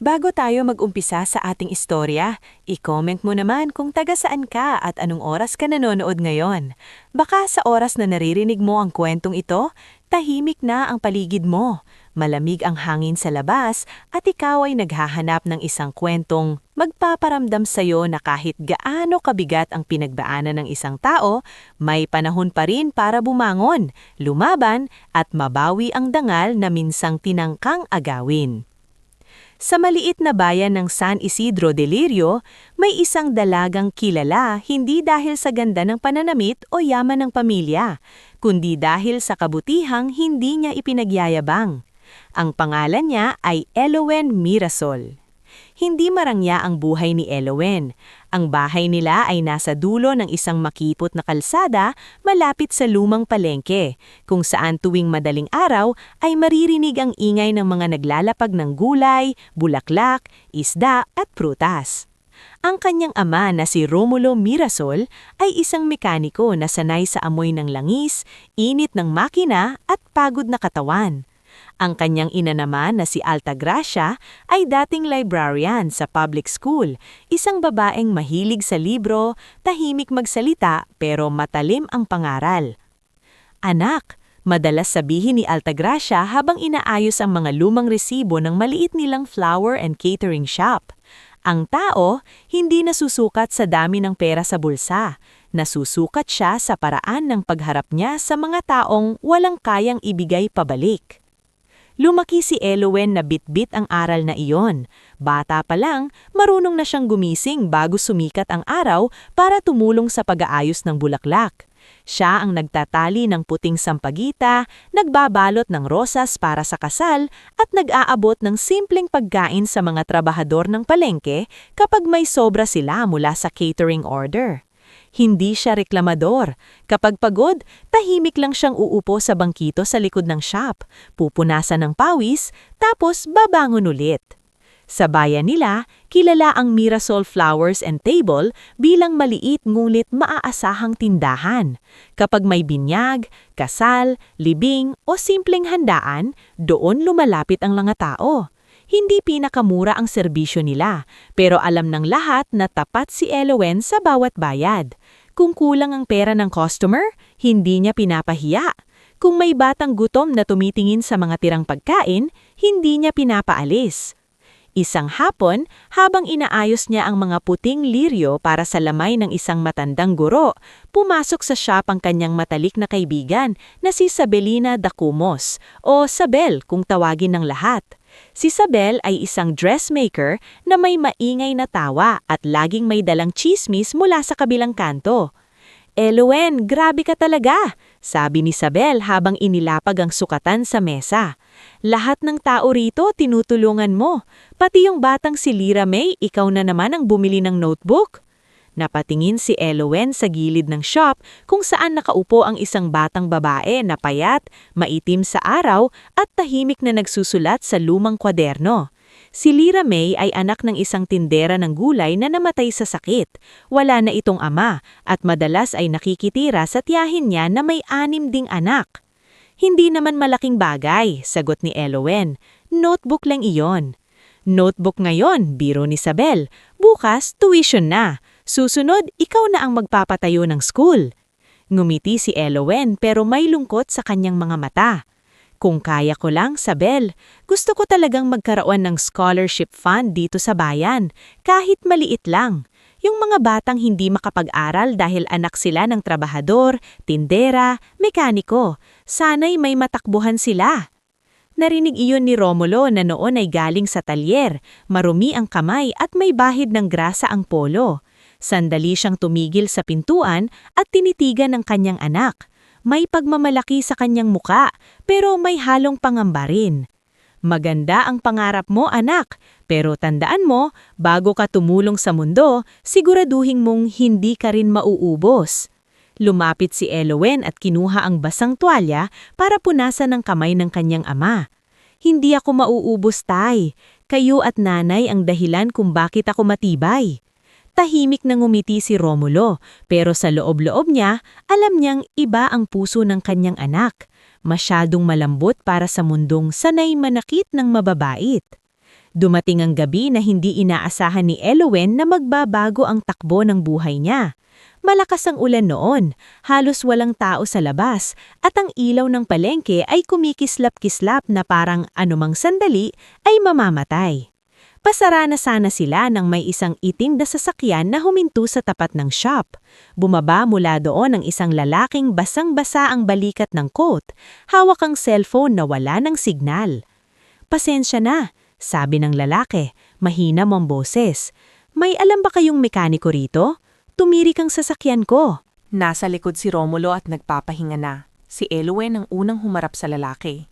Bago tayo mag-umpisa sa ating istorya, i-comment mo naman kung taga saan ka at anong oras ka nanonood ngayon. Baka sa oras na naririnig mo ang kwentong ito, tahimik na ang paligid mo. Malamig ang hangin sa labas at ikaw ay naghahanap ng isang kwentong magpaparamdam sa'yo na kahit gaano kabigat ang pinagbaanan ng isang tao, may panahon pa rin para bumangon, lumaban at mabawi ang dangal na minsang tinangkang agawin. Sa maliit na bayan ng San Isidro de Lirio, may isang dalagang kilala hindi dahil sa ganda ng pananamit o yaman ng pamilya, kundi dahil sa kabutihang hindi niya ipinagyayabang. Ang pangalan niya ay Elowen Mirasol. Hindi marangya ang buhay ni Elowen. Ang bahay nila ay nasa dulo ng isang makipot na kalsada malapit sa lumang palengke, kung saan tuwing madaling araw ay maririnig ang ingay ng mga naglalapag ng gulay, bulaklak, isda at prutas. Ang kanyang ama na si Romulo Mirasol ay isang mekaniko na sanay sa amoy ng langis, init ng makina at pagod na katawan. Ang kanyang ina naman na si Altagracia ay dating librarian sa public school, isang babaeng mahilig sa libro, tahimik magsalita pero matalim ang pangaral. Anak, madalas sabihin ni Altagracia habang inaayos ang mga lumang resibo ng maliit nilang flower and catering shop. Ang tao, hindi nasusukat sa dami ng pera sa bulsa. Nasusukat siya sa paraan ng pagharap niya sa mga taong walang kayang ibigay pabalik. Lumaki si Elowen na bitbit ang aral na iyon. Bata pa lang, marunong na siyang gumising bago sumikat ang araw para tumulong sa pag-aayos ng bulaklak. Siya ang nagtatali ng puting sampagita, nagbabalot ng rosas para sa kasal, at nag-aabot ng simpleng pagkain sa mga trabahador ng palengke kapag may sobra sila mula sa catering order. Hindi siya reklamador. Kapag pagod, tahimik lang siyang uupo sa bangkito sa likod ng shop, pupunasan ng pawis, tapos babangon ulit. Sa bayan nila, kilala ang Mirasol Flowers and Table bilang maliit ngunit maaasahang tindahan. Kapag may binyag, kasal, libing o simpleng handaan, doon lumalapit ang mga tao. Hindi pinakamura ang serbisyo nila, pero alam ng lahat na tapat si Elowen sa bawat bayad. Kung kulang ang pera ng customer, hindi niya pinapahiya. Kung may batang gutom na tumitingin sa mga tirang pagkain, hindi niya pinapaalis. Isang hapon, habang inaayos niya ang mga puting lirio para sa lamay ng isang matandang guro, pumasok sa shop ang kanyang matalik na kaibigan na si Sabelina Dacumos, o Sabel kung tawagin ng lahat. Si Sabel ay isang dressmaker na may maingay na tawa at laging may dalang tsismis mula sa kabilang kanto. "Elowen, grabe ka talaga," sabi ni Sabel habang inilapag ang sukatan sa mesa. "Lahat ng tao rito tinutulungan mo. Pati yung batang si Lyra May, ikaw na naman ang bumili ng notebook." Napatingin si Elowen sa gilid ng shop kung saan nakaupo ang isang batang babae na payat, maitim sa araw at tahimik na nagsusulat sa lumang kwaderno. Si Lyra May ay anak ng isang tindera ng gulay na namatay sa sakit. Wala na itong ama at madalas ay nakikitira sa tiyahin niya na may 6 ding anak. "Hindi naman malaking bagay," sagot ni Elowen. "Notebook lang iyon." "Notebook ngayon," biro ni Sabel. "Bukas, tuition na. Susunod, ikaw na ang magpapatayo ng school." Ngumiti si Elowen pero may lungkot sa kanyang mga mata. "Kung kaya ko lang, Sabel, gusto ko talagang magkaroon ng scholarship fund dito sa bayan, kahit maliit lang. Yung mga batang hindi makapag-aral dahil anak sila ng trabahador, tindera, mekaniko. Sana'y may matakbuhan sila." Narinig iyon ni Romulo na noon ay galing sa talyer, marumi ang kamay at may bahid ng grasa ang polo. Sandali siyang tumigil sa pintuan at tinitigan ng kanyang anak. May pagmamalaki sa kanyang muka, pero may halong pangamba rin. "Maganda ang pangarap mo, anak, pero tandaan mo, bago ka tumulong sa mundo, siguraduhin mong hindi ka rin mauubos." Lumapit si Elowen at kinuha ang basang tuwalya para punasan ang kamay ng kanyang ama. "Hindi ako mauubos, tay. Kayo at nanay ang dahilan kung bakit ako matibay." Tahimik na ngumiti si Romulo, pero sa loob-loob niya, alam niyang iba ang puso ng kanyang anak. Masyadong malambot para sa mundong sanay manakit ng mababait. Dumating ang gabi na hindi inaasahan ni Elowen na magbabago ang takbo ng buhay niya. Malakas ang ulan noon, halos walang tao sa labas, at ang ilaw ng palengke ay kumikislap-kislap na parang anumang sandali ay mamamatay. Pasara na sana sila nang may isang itim na sasakyan na huminto sa tapat ng shop. Bumaba mula doon ang isang lalaking basang-basa ang balikat ng coat, hawak ang cellphone na wala ng signal. "Pasensya na," sabi ng lalaki, mahina mong boses. "May alam ba kayong mekaniko rito? Tumirik ang sasakyan ko." Nasa likod si Romulo at nagpapahinga na. Si Elowen ang unang humarap sa lalaki.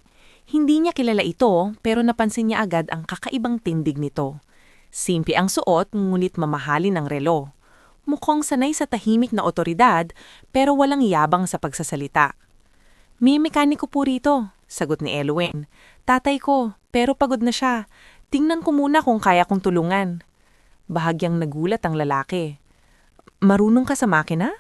Hindi niya kilala ito pero napansin niya agad ang kakaibang tindig nito. Simple ang suot ngunit mamahalin ang relo. Mukhang sanay sa tahimik na otoridad pero walang yabang sa pagsasalita. "May mekaniko po rito," sagot ni Elowen. "Tatay ko, pero pagod na siya. Tingnan ko muna kung kaya kong tulungan." Bahagyang nagulat ang lalaki. "Marunong ka sa makina?"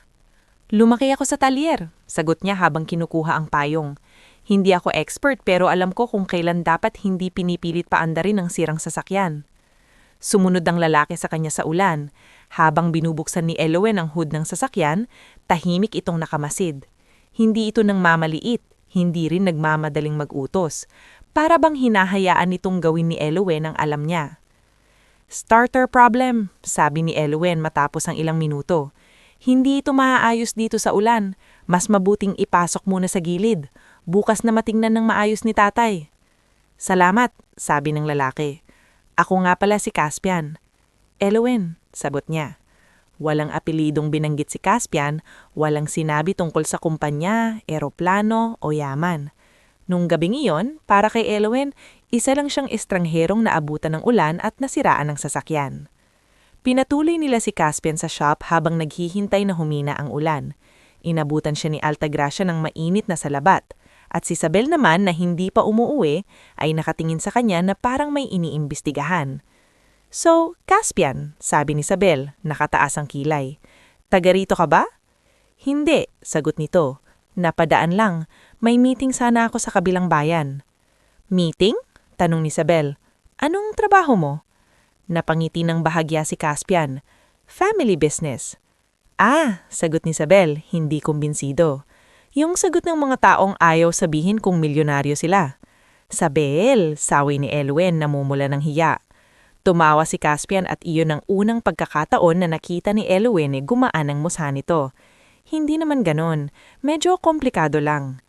"Lumaki ako sa talyer," sagot niya habang kinukuha ang payong. "Hindi ako expert pero alam ko kung kailan dapat hindi pinipilit paandarin ang sirang sasakyan." Sumunod ang lalaki sa kanya sa ulan. Habang binubuksan ni Elowen ang hood ng sasakyan, tahimik itong nakamasid. Hindi ito nang mamaliit, hindi rin nagmamadaling mag-utos. Para bang hinahayaan nitong gawin ni Elowen ang alam niya. "Starter problem," sabi ni Elowen matapos ang ilang minuto. "Hindi ito maaayos dito sa ulan. Mas mabuting ipasok muna sa gilid. Bukas na matingnan ng maayos ni tatay." "Salamat," sabi ng lalaki. "Ako nga pala si Caspian." "Elowen," sagot niya. Walang apelidong binanggit si Caspian, walang sinabi tungkol sa kumpanya, eroplano o yaman. Nung gabing iyon, para kay Elowen, isa lang siyang estrangherong naabutan ng ulan at nasiraan ng sasakyan. Pinatuloy nila si Caspian sa shop habang naghihintay na humina ang ulan. Inabutan siya ni Altagracia ng mainit na salabat, at si Isabel naman na hindi pa umuuwi ay nakatingin sa kanya na parang may iniimbestigahan. "So, Caspian," sabi ni Isabel, nakataas ang kilay. "Taga rito ka ba?" "Hindi," sagot nito. "Napadaan lang. May meeting sana ako sa kabilang bayan." "Meeting?" tanong ni Isabel. "Anong trabaho mo?" Napangiti ng bahagya si Caspian. "Family business." "Ah," sagot ni Isabel, hindi kumbinsido. Yung sagot ng mga taong ayaw sabihin kung milyonaryo sila. "Sabel," sawi ni Elowen namumula ng hiya. Tumawa si Caspian at iyon ang unang pagkakataon na nakita ni Elowen gumaan ang mukha nito. Hindi naman ganon, medyo komplikado lang.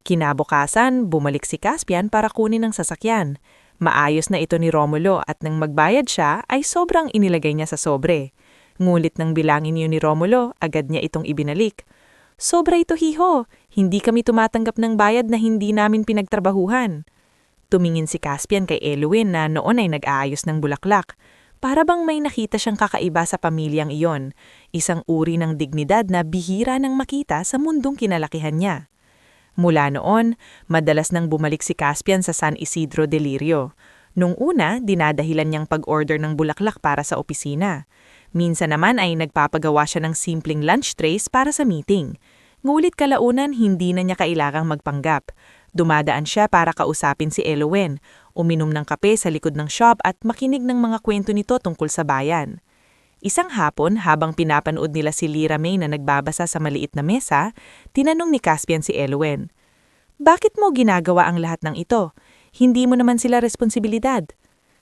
Kinabukasan, bumalik si Caspian para kunin ang sasakyan. Maayos na ito ni Romulo at nang magbayad siya ay sobrang inilagay niya sa sobre. Ngulit nang bilangin yun ni Romulo, agad niya itong ibinalik. "Sobra ito, hiho. Hindi kami tumatanggap ng bayad na hindi namin pinagtrabahuhan." Tumingin si Caspian kay Elowen na noon ay nag-aayos ng bulaklak. Para bang may nakita siyang kakaiba sa pamilyang iyon, isang uri ng dignidad na bihira nang makita sa mundong kinalakihan niya. Mula noon, madalas nang bumalik si Caspian sa San Isidro de Lirio. Nung una, dinadahilan niyang pag-order ng bulaklak para sa opisina. Minsan naman ay nagpapagawa siya ng simpleng lunch trays para sa meeting. Ngulit kalaunan, hindi na niya kailangang magpanggap. Dumadaan siya para kausapin si Elowen, uminom ng kape sa likod ng shop at makinig ng mga kwento nito tungkol sa bayan. Isang hapon, habang pinapanood nila si Lyra May na nagbabasa sa maliit na mesa, tinanong ni Caspian si Elowen, "Bakit mo ginagawa ang lahat ng ito? Hindi mo naman sila responsibilidad."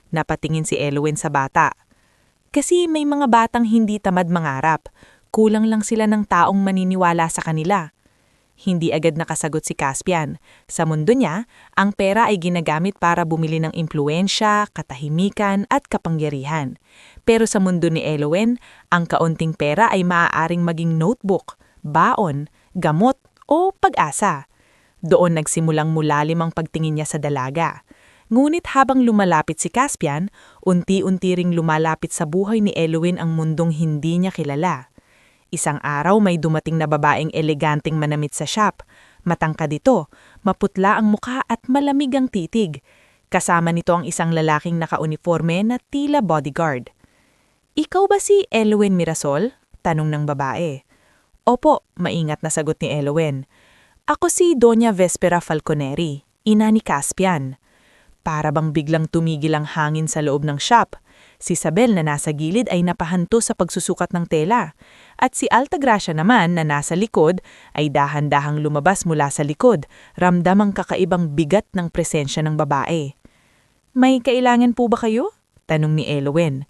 Napatingin si Elowen sa bata. "Kasi may mga batang hindi tamad mangarap. Kulang lang sila ng taong maniniwala sa kanila." Hindi agad nakasagot si Caspian. Sa mundo niya, ang pera ay ginagamit para bumili ng impluensya, katahimikan at kapangyarihan. Pero sa mundo ni Elowen, ang kaunting pera ay maaaring maging notebook, baon, gamot o pag-asa. Doon nagsimulang mulalim ang pagtingin niya sa dalaga. Ngunit habang lumalapit si Caspian, unti-unti ring lumalapit sa buhay ni Elowen ang mundong hindi niya kilala. Isang araw may dumating na babaeng eleganteng manamit sa shop. Matangkad ito, maputla ang mukha at malamig ang titig. Kasama nito ang isang lalaking naka-uniforme na tila bodyguard. "Ikaw ba si Elowen Mirasol?" tanong ng babae. "Opo," maingat na sagot ni Elowen. "Ako si Doña Vespera Falconeri, ina ni Caspian." Para bang biglang tumigil ang hangin sa loob ng shop. Si Isabel na nasa gilid ay napahanto sa pagsusukat ng tela. At si Altagracia naman na nasa likod ay dahan-dahang lumabas mula sa likod, ramdam ang kakaibang bigat ng presensya ng babae. "May kailangan po ba kayo?" tanong ni Elowen.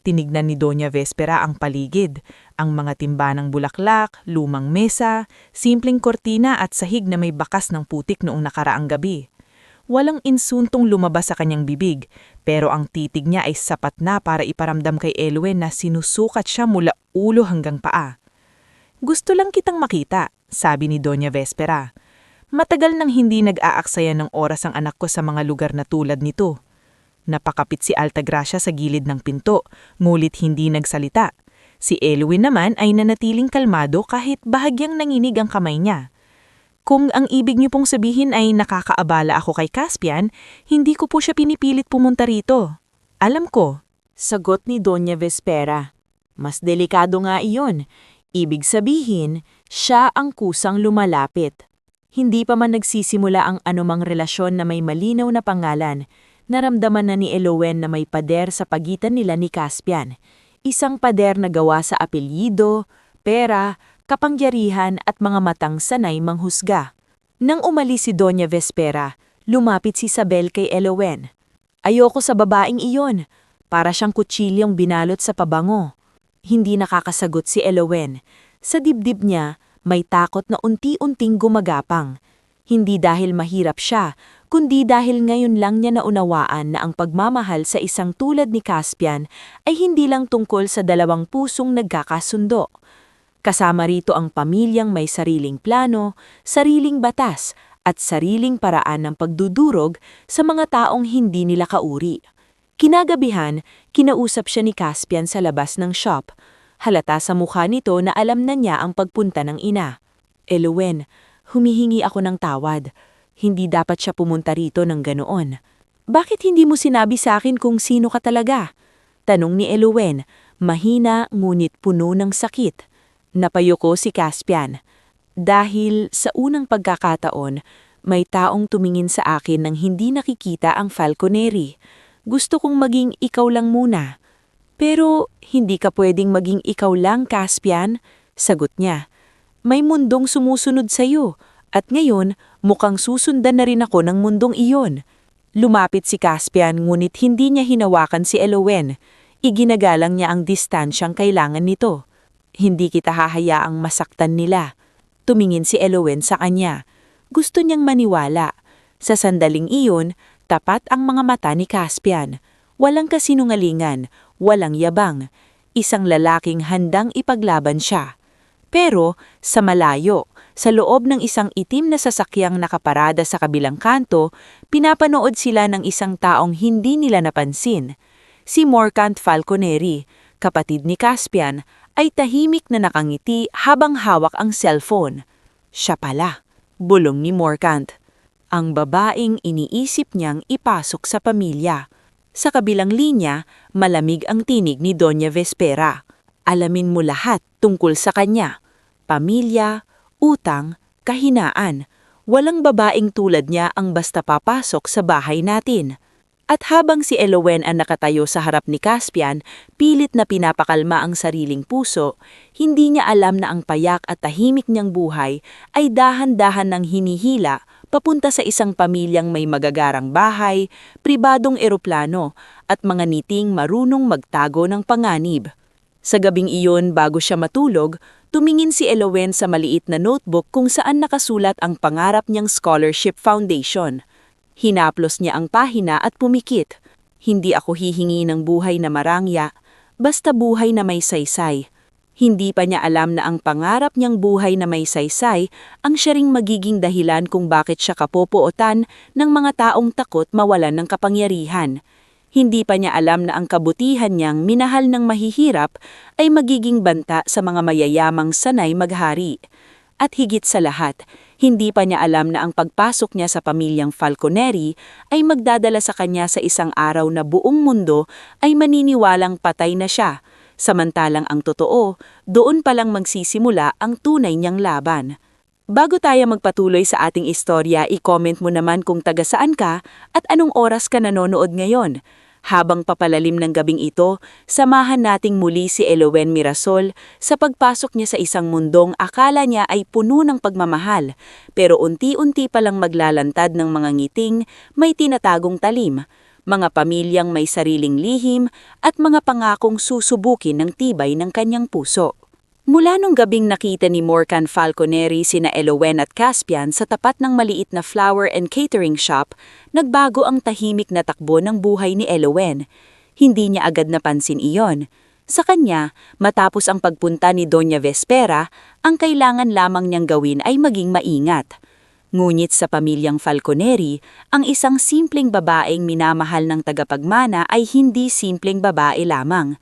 Tinignan ni Doña Vespera ang paligid, ang mga timba ng bulaklak, lumang mesa, simpleng kortina at sahig na may bakas ng putik noong nakaraang gabi. Walang insuntong lumabas sa kanyang bibig, pero ang titig niya ay sapat na para iparamdam kay Elowen na sinusukat siya mula ulo hanggang paa. "Gusto lang kitang makita," sabi ni Doña Vespera. "Matagal nang hindi nag-aaksaya ng oras ang anak ko sa mga lugar na tulad nito." Napakapit si Altagracia sa gilid ng pinto, ngulit hindi nagsalita. Si Elowen naman ay nanatiling kalmado kahit bahagyang nanginig ang kamay niya. "Kung ang ibig niyo pong sabihin ay nakakaabala ako kay Caspian, hindi ko po siya pinipilit pumunta rito. Alam ko." Sagot ni Doña Vespera. "Mas delikado nga iyon. Ibig sabihin, siya ang kusang lumalapit. Hindi pa man nagsisimula ang anumang relasyon na may malinaw na pangalan, naramdaman na ni Elowen na may pader sa pagitan nila ni Caspian. Isang pader na gawa sa apelyido, pera, kapangyarihan at mga matang sanay manghusga. Nang umalis si Doña Vespera, lumapit si Isabel kay Elowen. "Ayoko sa babaeng iyon. Para siyang kutsilyong binalot sa pabango." Hindi nakakasagot si Elowen. Sa dibdib niya, may takot na unti-unting gumagapang. Hindi dahil mahirap siya, kundi dahil ngayon lang niya naunawaan na ang pagmamahal sa isang tulad ni Caspian ay hindi lang tungkol sa dalawang pusong nagkakasundo. Kasama rito ang pamilyang may sariling plano, sariling batas, at sariling paraan ng pagdudurog sa mga taong hindi nila kauri. Kinagabihan, kinausap siya ni Caspian sa labas ng shop. Halata sa mukha nito na alam na niya ang pagpunta ng ina. "Elowen, humihingi ako ng tawad. Hindi dapat siya pumunta rito ng ganoon." "Bakit hindi mo sinabi sa akin kung sino ka talaga?" tanong ni Elowen, mahina ngunit puno ng sakit. Napayuko si Caspian. "Dahil sa unang pagkakataon, may taong tumingin sa akin nang hindi nakikita ang falconeri. Gusto kong maging ikaw lang muna." "Pero hindi ka pwedeng maging ikaw lang, Caspian," sagot niya. "May mundong sumusunod sa'yo, at ngayon mukhang susundan na rin ako ng mundong iyon." Lumapit si Caspian ngunit hindi niya hinawakan si Elowen. Iginagalang niya ang distansyang kailangan nito. "Hindi kita hahayaang masaktan nila." Tumingin si Elowen sa kanya. Gusto niyang maniwala. Sa sandaling iyon, tapat ang mga mata ni Caspian. Walang kasinungalingan, walang yabang. Isang lalaking handang ipaglaban siya. Pero sa malayo, sa loob ng isang itim na sasakyang nakaparada sa kabilang kanto, pinapanood sila ng isang taong hindi nila napansin. Si Morcant Falconeri, kapatid ni Caspian, ay tahimik na nakangiti habang hawak ang cellphone. Siya pala, bulong ni Morcant. Ang babaeng iniisip niyang ipasok sa pamilya. Sa kabilang linya, malamig ang tinig ni Doña Vespera. "Alamin mo lahat tungkol sa kanya. Pamilya, utang, kahinaan. Walang babaeng tulad niya ang basta papasok sa bahay natin." At habang si Elowen ang nakatayo sa harap ni Caspian, pilit na pinapakalma ang sariling puso, hindi niya alam na ang payak at tahimik niyang buhay ay dahan-dahan nang hinihila papunta sa isang pamilyang may magagarang bahay, pribadong eroplano, at mga niting marunong magtago ng panganib. Sa gabing iyon bago siya matulog, tumingin si Elowen sa maliit na notebook kung saan nakasulat ang pangarap niyang scholarship foundation. Hinaplos niya ang pahina at pumikit. "Hindi ako hihingi ng buhay na marangya, basta buhay na may saysay." Hindi pa niya alam na ang pangarap niyang buhay na may saysay ang siya ring magiging dahilan kung bakit siya kapopootan ng mga taong takot mawalan ng kapangyarihan. Hindi pa niya alam na ang kabutihan niyang minahal ng mahihirap ay magiging banta sa mga mayayamang sanay maghari. At higit sa lahat, hindi pa niya alam na ang pagpasok niya sa pamilyang Falconeri ay magdadala sa kanya sa isang araw na buong mundo ay maniniwalang patay na siya, samantalang ang totoo, doon palang magsisimula ang tunay niyang laban. Bago tayo magpatuloy sa ating istorya, i-comment mo naman kung taga saan ka at anong oras ka nanonood ngayon. Habang papalalim ng gabing ito, samahan nating muli si Elowen Mirasol sa pagpasok niya sa isang mundong akala niya ay puno ng pagmamahal, pero unti-unti palang maglalantad ng mga ngiting may tinatagong talim, mga pamilyang may sariling lihim at mga pangakong susubukin ng tibay ng kanyang puso. Mula nung gabing nakita ni Morcan Falconeri sina Elowen at Caspian sa tapat ng maliit na flower and catering shop, nagbago ang tahimik na takbo ng buhay ni Elowen. Hindi niya agad napansin iyon. Sa kanya, matapos ang pagpunta ni Doña Vespera, ang kailangan lamang niyang gawin ay maging maingat. Ngunit sa pamilyang Falconeri, ang isang simpleng babaeng minamahal ng tagapagmana ay hindi simpleng babae lamang.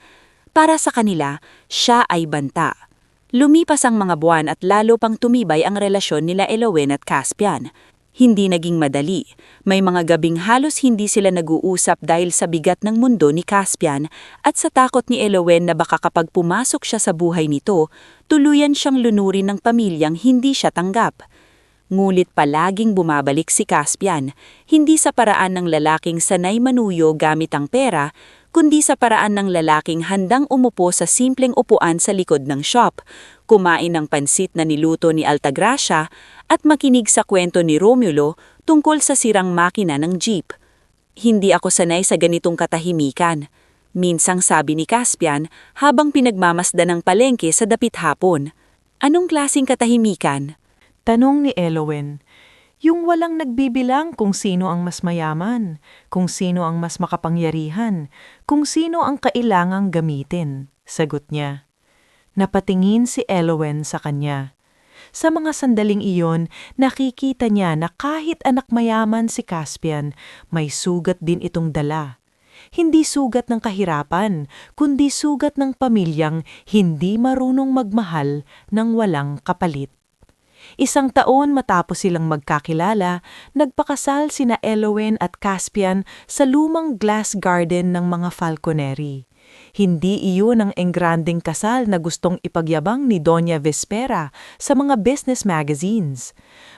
Para sa kanila, siya ay banta. Lumipas ang mga buwan at lalo pang tumibay ang relasyon nila Elowen at Caspian. Hindi naging madali. May mga gabing halos hindi sila nag-uusap dahil sa bigat ng mundo ni Caspian at sa takot ni Elowen na baka kapag pumasok siya sa buhay nito, tuluyan siyang lunurin ng pamilyang hindi siya tanggap. Ngulit palaging bumabalik si Caspian, hindi sa paraan ng lalaking sanay manuyo gamit ang pera, kundi sa paraan ng lalaking handang umupo sa simpleng upuan sa likod ng shop, kumain ng pansit na niluto ni Altagracia at makinig sa kwento ni Romulo tungkol sa sirang makina ng jeep. Hindi ako sanay sa ganitong katahimikan, minsang sabi ni Caspian habang pinagmamasdan ng palengke sa dapit hapon. Anong klaseng katahimikan? Tanong ni Elowen. Yung walang nagbibilang kung sino ang mas mayaman, kung sino ang mas makapangyarihan, kung sino ang kailangang gamitin, sagot niya. Napatingin si Elowen sa kanya. Sa mga sandaling iyon, nakikita niya na kahit anak mayaman si Caspian, may sugat din itong dala. Hindi sugat ng kahirapan, kundi sugat ng pamilyang hindi marunong magmahal ng walang kapalit. Isang taon matapos silang magkakilala, nagpakasal sina Elowen at Caspian sa lumang glass garden ng mga Falconeri. Hindi iyon ang engranding kasal na gustong ipagyabang ni Doña Vespera sa mga business magazines.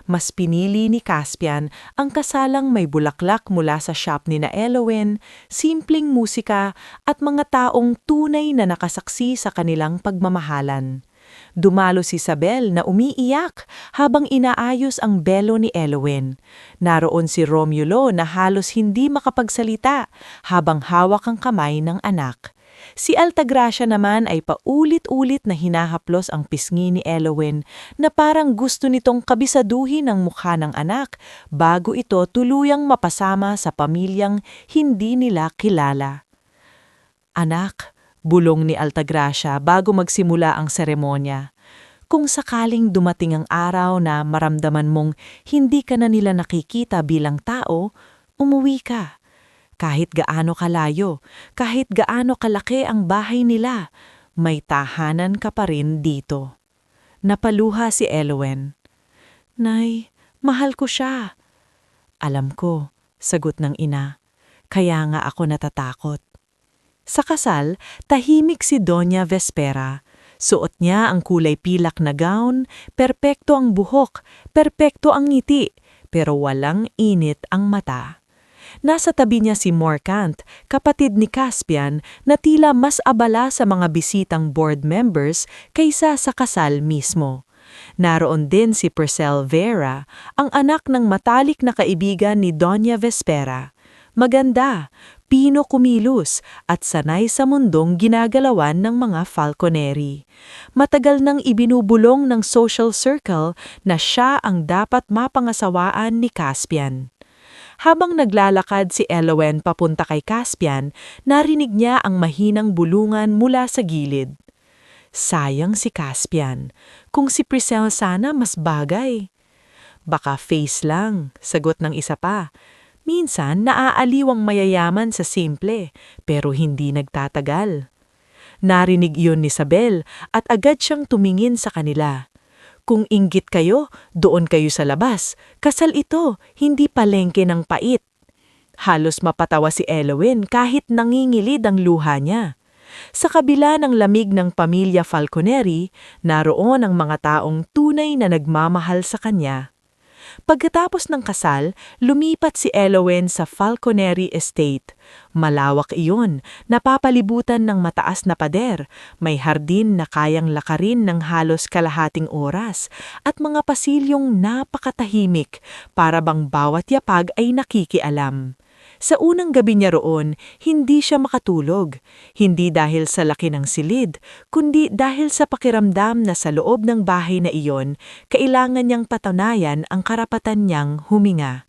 Mas pinili ni Caspian ang kasalang may bulaklak mula sa shop ni na Elowen, simpleng musika at mga taong tunay na nakasaksi sa kanilang pagmamahalan. Dumalo si Isabel na umiiyak habang inaayos ang belo ni Elowen. Naroon si Romulo na halos hindi makapagsalita habang hawak ang kamay ng anak. Si Altagracia naman ay paulit-ulit na hinahaplos ang pisngi ni Elowen na parang gusto nitong kabisaduhin ang mukha ng anak bago ito tuluyang mapasama sa pamilyang hindi nila kilala. Anak, bulong ni Altagracia bago magsimula ang seremonya. Kung sakaling dumating ang araw na maramdaman mong hindi ka na nila nakikita bilang tao, umuwi ka. Kahit gaano kalayo, kahit gaano kalaki ang bahay nila, may tahanan ka pa rin dito. Napaluha si Elowen. Nay, mahal ko siya. Alam ko, sagot ng ina. Kaya nga ako natatakot. Sa kasal, tahimik si Doña Vespera. Suot niya ang kulay pilak na gown, perpekto ang buhok, perpekto ang ngiti, pero walang init ang mata. Nasa tabi niya si Morcant, kapatid ni Caspian, na tila mas abala sa mga bisitang board members kaysa sa kasal mismo. Naroon din si Purcell Vera, ang anak ng matalik na kaibigan ni Doña Vespera. Maganda, pino kumilos at sanay sa mundong ginagalawan ng mga Falconeri. Matagal nang ibinubulong ng social circle na siya ang dapat mapangasawaan ni Caspian. Habang naglalakad si Elowen papunta kay Caspian, narinig niya ang mahinang bulungan mula sa gilid. Sayang si Caspian, kung si Purcell sana mas bagay. Baka face lang, sagot ng isa pa. Minsan naaaliw ang mayayaman sa simple, pero hindi nagtatagal. Narinig iyon ni Isabel at agad siyang tumingin sa kanila. Kung inggit kayo, doon kayo sa labas. Kasal ito, hindi palengke ng pait. Halos mapatawa si Elowen kahit nangingilid ang luha niya. Sa kabila ng lamig ng pamilya Falconeri, naroon ang mga taong tunay na nagmamahal sa kanya. Pagkatapos ng kasal, lumipat si Elowen sa Falconeri Estate. Malawak iyon, napapalibutan ng mataas na pader, may hardin na kayang lakarin ng halos kalahating oras, at mga pasilyong napakatahimik para bang bawat yapag ay nakikialam. Sa unang gabi niya roon, hindi siya makatulog. Hindi dahil sa laki ng silid, kundi dahil sa pakiramdam na sa loob ng bahay na iyon, kailangan niyang patunayan ang karapatan niyang huminga.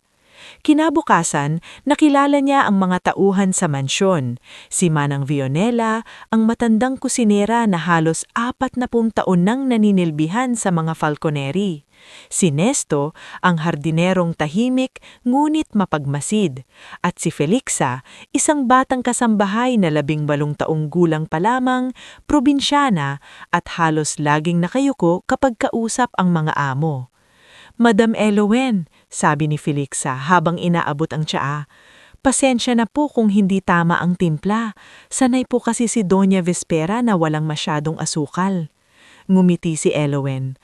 Kinabukasan, nakilala niya ang mga tauhan sa mansyon. Si Manang Vionela, ang matandang kusinera na halos 40 taon nang naninilbihan sa mga Falconeri. Si Nesto, ang hardinerong tahimik ngunit mapagmasid. At si Felixa, isang batang kasambahay na 18 taong gulang pa lamang, probinsyana at halos laging nakayuko kapag kausap ang mga amo. "Madam Elowen," sabi ni Felixa habang inaabot ang tsaa, "pasensya na po kung hindi tama ang timpla. Sanay po kasi si Doña Vespera na walang masyadong asukal." Ngumiti si Elowen.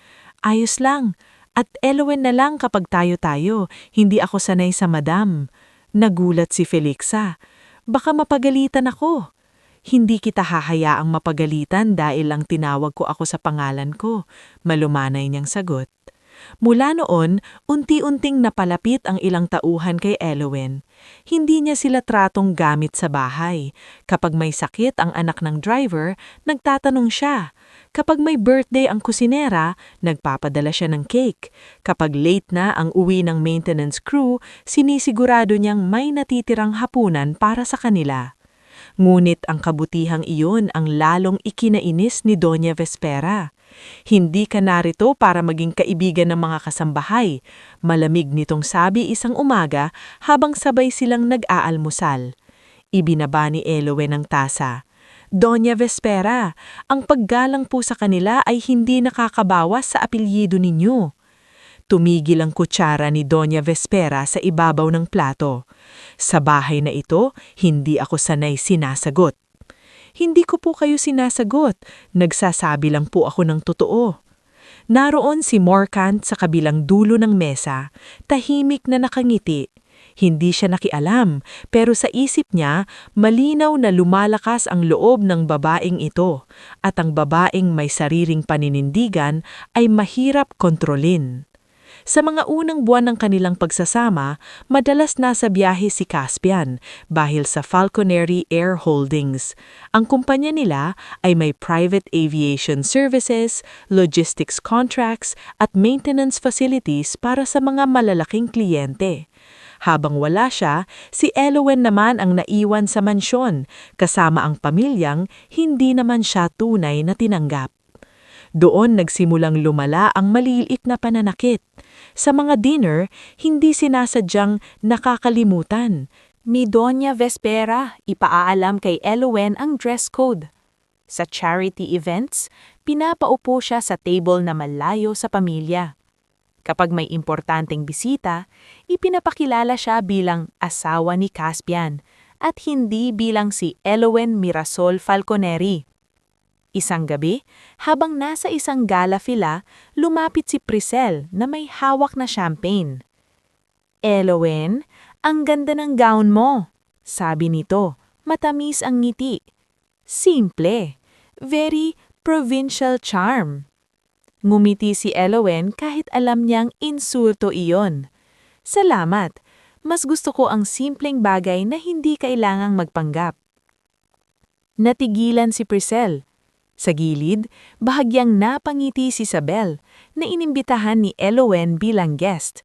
"Ayos lang. At Elowen na lang kapag tayo-tayo. Hindi ako sanay sa madam." Nagulat si Felixa. "Baka mapagalitan ako." "Hindi kita hahayaang mapagalitan dahil lang tinawag ko ako sa pangalan ko," malumanay niyang sagot. Mula noon, unti-unting napalapit ang ilang tauhan kay Elowen. Hindi niya sila tratong gamit sa bahay. Kapag may sakit ang anak ng driver, nagtatanong siya. Kapag may birthday ang kusinera, nagpapadala siya ng cake. Kapag late na ang uwi ng maintenance crew, sinisigurado niyang may natitirang hapunan para sa kanila. Ngunit ang kabutihang iyon ang lalong ikinainis ni Doña Vespera. "Hindi ka narito para maging kaibigan ng mga kasambahay," malamig nitong sabi isang umaga habang sabay silang nag-aalmusal. Ibinaba ni Elowen ang tasa. "Doña Vespera, ang paggalang po sa kanila ay hindi nakakabawas sa apelyido ninyo." Tumigil ang kutsara ni Doña Vespera sa ibabaw ng plato. "Sa bahay na ito, hindi ako sanay sinasagot." "Hindi ko po kayo sinasagot. Nagsasabi lang po ako ng totoo." Naroon si Morcant sa kabilang dulo ng mesa, tahimik na nakangiti. Hindi siya nakialam, pero sa isip niya, malinaw na lumalakas ang loob ng babaeng ito, at ang babaeng may sariling paninindigan ay mahirap kontrolin. Sa mga unang buwan ng kanilang pagsasama, madalas nasa biyahe si Caspian dahil sa Falconeri Air Holdings. Ang kumpanya nila ay may private aviation services, logistics contracts at maintenance facilities para sa mga malalaking kliyente. Habang wala siya, si Elowen naman ang naiwan sa mansyon, kasama ang pamilyang hindi naman siya tunay na tinanggap. Doon nagsimulang lumala ang maliliit na pananakit. Sa mga dinner, hindi sinasadyang nakakalimutan. Ni Doña Vespera, ipaaalam kay Elowen ang dress code. Sa charity events, pinapaupo siya sa table na malayo sa pamilya. Kapag may importanteng bisita, ipinapakilala siya bilang asawa ni Caspian at hindi bilang si Elowen Mirasol Falconeri. Isang gabi, habang nasa isang gala fila, lumapit si Priscel na may hawak na champagne. "Elowen, ang ganda ng gown mo," sabi nito. Matamis ang ngiti. Simple. Very provincial charm. Ngumiti si Elowen kahit alam niyang insulto iyon. "Salamat. Mas gusto ko ang simpleng bagay na hindi kailangang magpanggap." Natigilan si Priscel. Sa gilid, bahagyang napangiti si Isabel na inimbitahan ni Elowen bilang guest.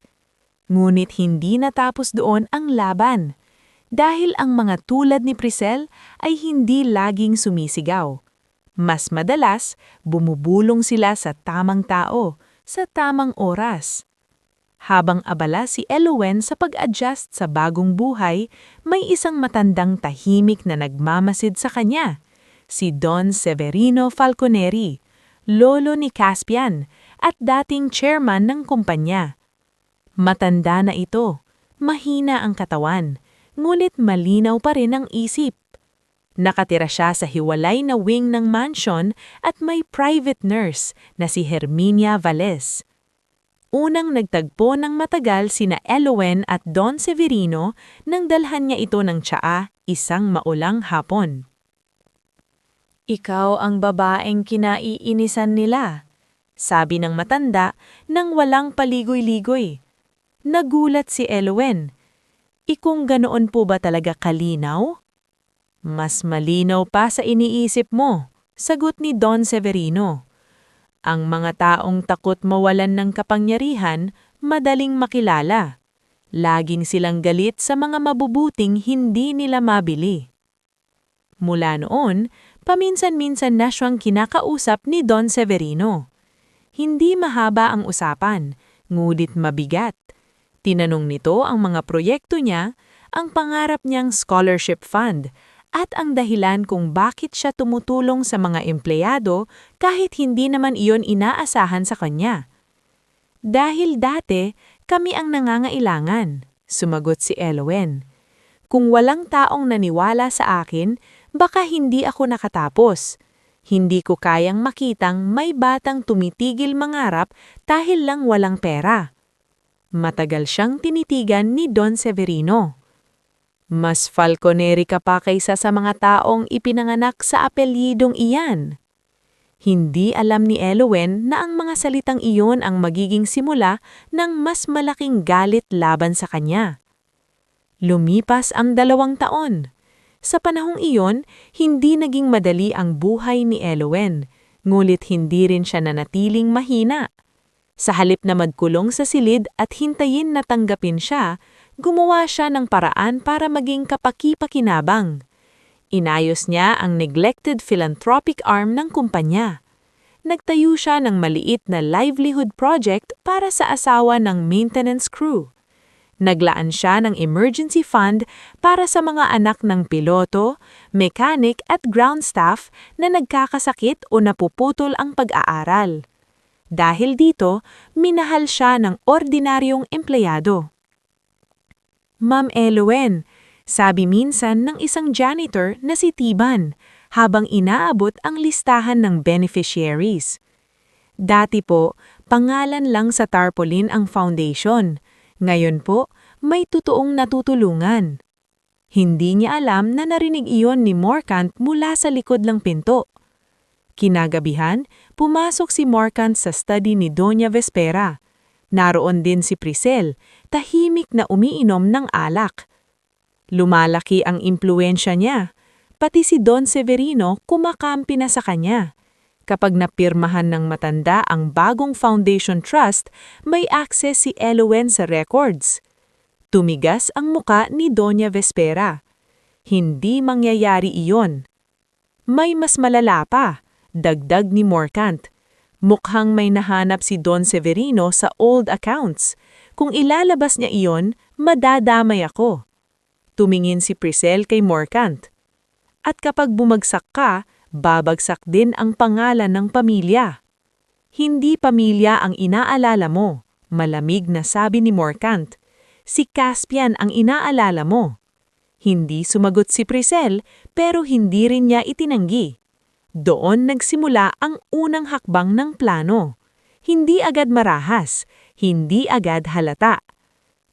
Ngunit hindi natapos doon ang laban. Dahil ang mga tulad ni Priscel ay hindi laging sumisigaw. Mas madalas, bumubulong sila sa tamang tao, sa tamang oras. Habang abala si Elowen sa pag-adjust sa bagong buhay, may isang matandang tahimik na nagmamasid sa kanya. Si Don Severino Falconeri, lolo ni Caspian at dating chairman ng kumpanya. Matanda na ito, mahina ang katawan, ngunit malinaw pa rin ang isip. Nakatira siya sa hiwalay na wing ng mansion at may private nurse na si Herminia Valles. Unang nagtagpo ng matagal sina Elowen at Don Severino nang dalhan niya ito ng tsaa isang maulang hapon. "Ikaw ang babaeng kinaiinisan nila," sabi ng matanda nang walang paligoy-ligoy. Nagulat si Elowen. "Kung ganoon po ba talaga kalinaw?" "Mas malinaw pa sa iniisip mo," sagot ni Don Severino. "Ang mga taong takot mawalan ng kapangyarihan, madaling makilala. Laging silang galit sa mga mabubuting hindi nila mabili." Mula noon, paminsan-minsan na siyang kinakausap ni Don Severino. Hindi mahaba ang usapan, ngunit mabigat. Tinanong nito ang mga proyekto niya, ang pangarap niyang scholarship fund, at ang dahilan kung bakit siya tumutulong sa mga empleyado kahit hindi naman iyon inaasahan sa kanya. "Dahil dati, kami ang nangangailangan," sumagot si Elowen. "Kung walang taong naniwala sa akin, baka hindi ako nakatapos. Hindi ko kayang makitang may batang tumitigil mangarap dahil lang walang pera." Matagal siyang tinitigan ni Don Severino. "Mas falconeri ka pa kaysa sa mga taong ipinanganak sa apelyidong iyan." Hindi alam ni Elowen na ang mga salitang iyon ang magiging simula ng mas malaking galit laban sa kanya. Lumipas ang 2 taon. Sa panahong iyon, hindi naging madali ang buhay ni Elowen, ngulit hindi rin siya nanatiling mahina. Sa halip na magkulong sa silid at hintayin na tanggapin siya, gumawa siya ng paraan para maging kapaki-pakinabang. Inayos niya ang neglected philanthropic arm ng kumpanya. Nagtayo siya ng maliit na livelihood project para sa asawa ng maintenance crew. Naglaan siya ng emergency fund para sa mga anak ng piloto, mechanic at ground staff na nagkakasakit o napuputol ang pag-aaral. Dahil dito, minahal siya ng ordinaryong empleyado. "Ma'am Elowen," sabi minsan ng isang janitor na si Tiban habang inaabot ang listahan ng beneficiaries. "Dati po, pangalan lang sa tarpaulin ang foundation. Ngayon po, may totoong natutulungan." Hindi niya alam na narinig iyon ni Morcant mula sa likod ng pinto. Kinagabihan, pumasok si Morcant sa study ni Doña Vespera. Naroon din si Priscel, tahimik na umiinom ng alak. Lumalaki ang impluwensya niya. Pati si Don Severino kumakampi na sa kanya. Kapag napirmahan ng matanda ang bagong foundation trust, may access si Elowen sa records. Tumigas ang muka ni Doña Vespera. Hindi mangyayari iyon. "May mas malala pa," dagdag ni Morcant. "Mukhang may nahanap si Don Severino sa old accounts. Kung ilalabas niya iyon, madadamay ako." Tumingin si Priscel kay Morcant. "At kapag bumagsak ka, babagsak din ang pangalan ng pamilya." "Hindi pamilya ang inaalala mo," malamig na sabi ni Morcant. "Si Caspian ang inaalala mo." Hindi sumagot si Priscel, pero hindi rin niya itinanggi. Doon nagsimula ang unang hakbang ng plano. Hindi agad marahas, hindi agad halata.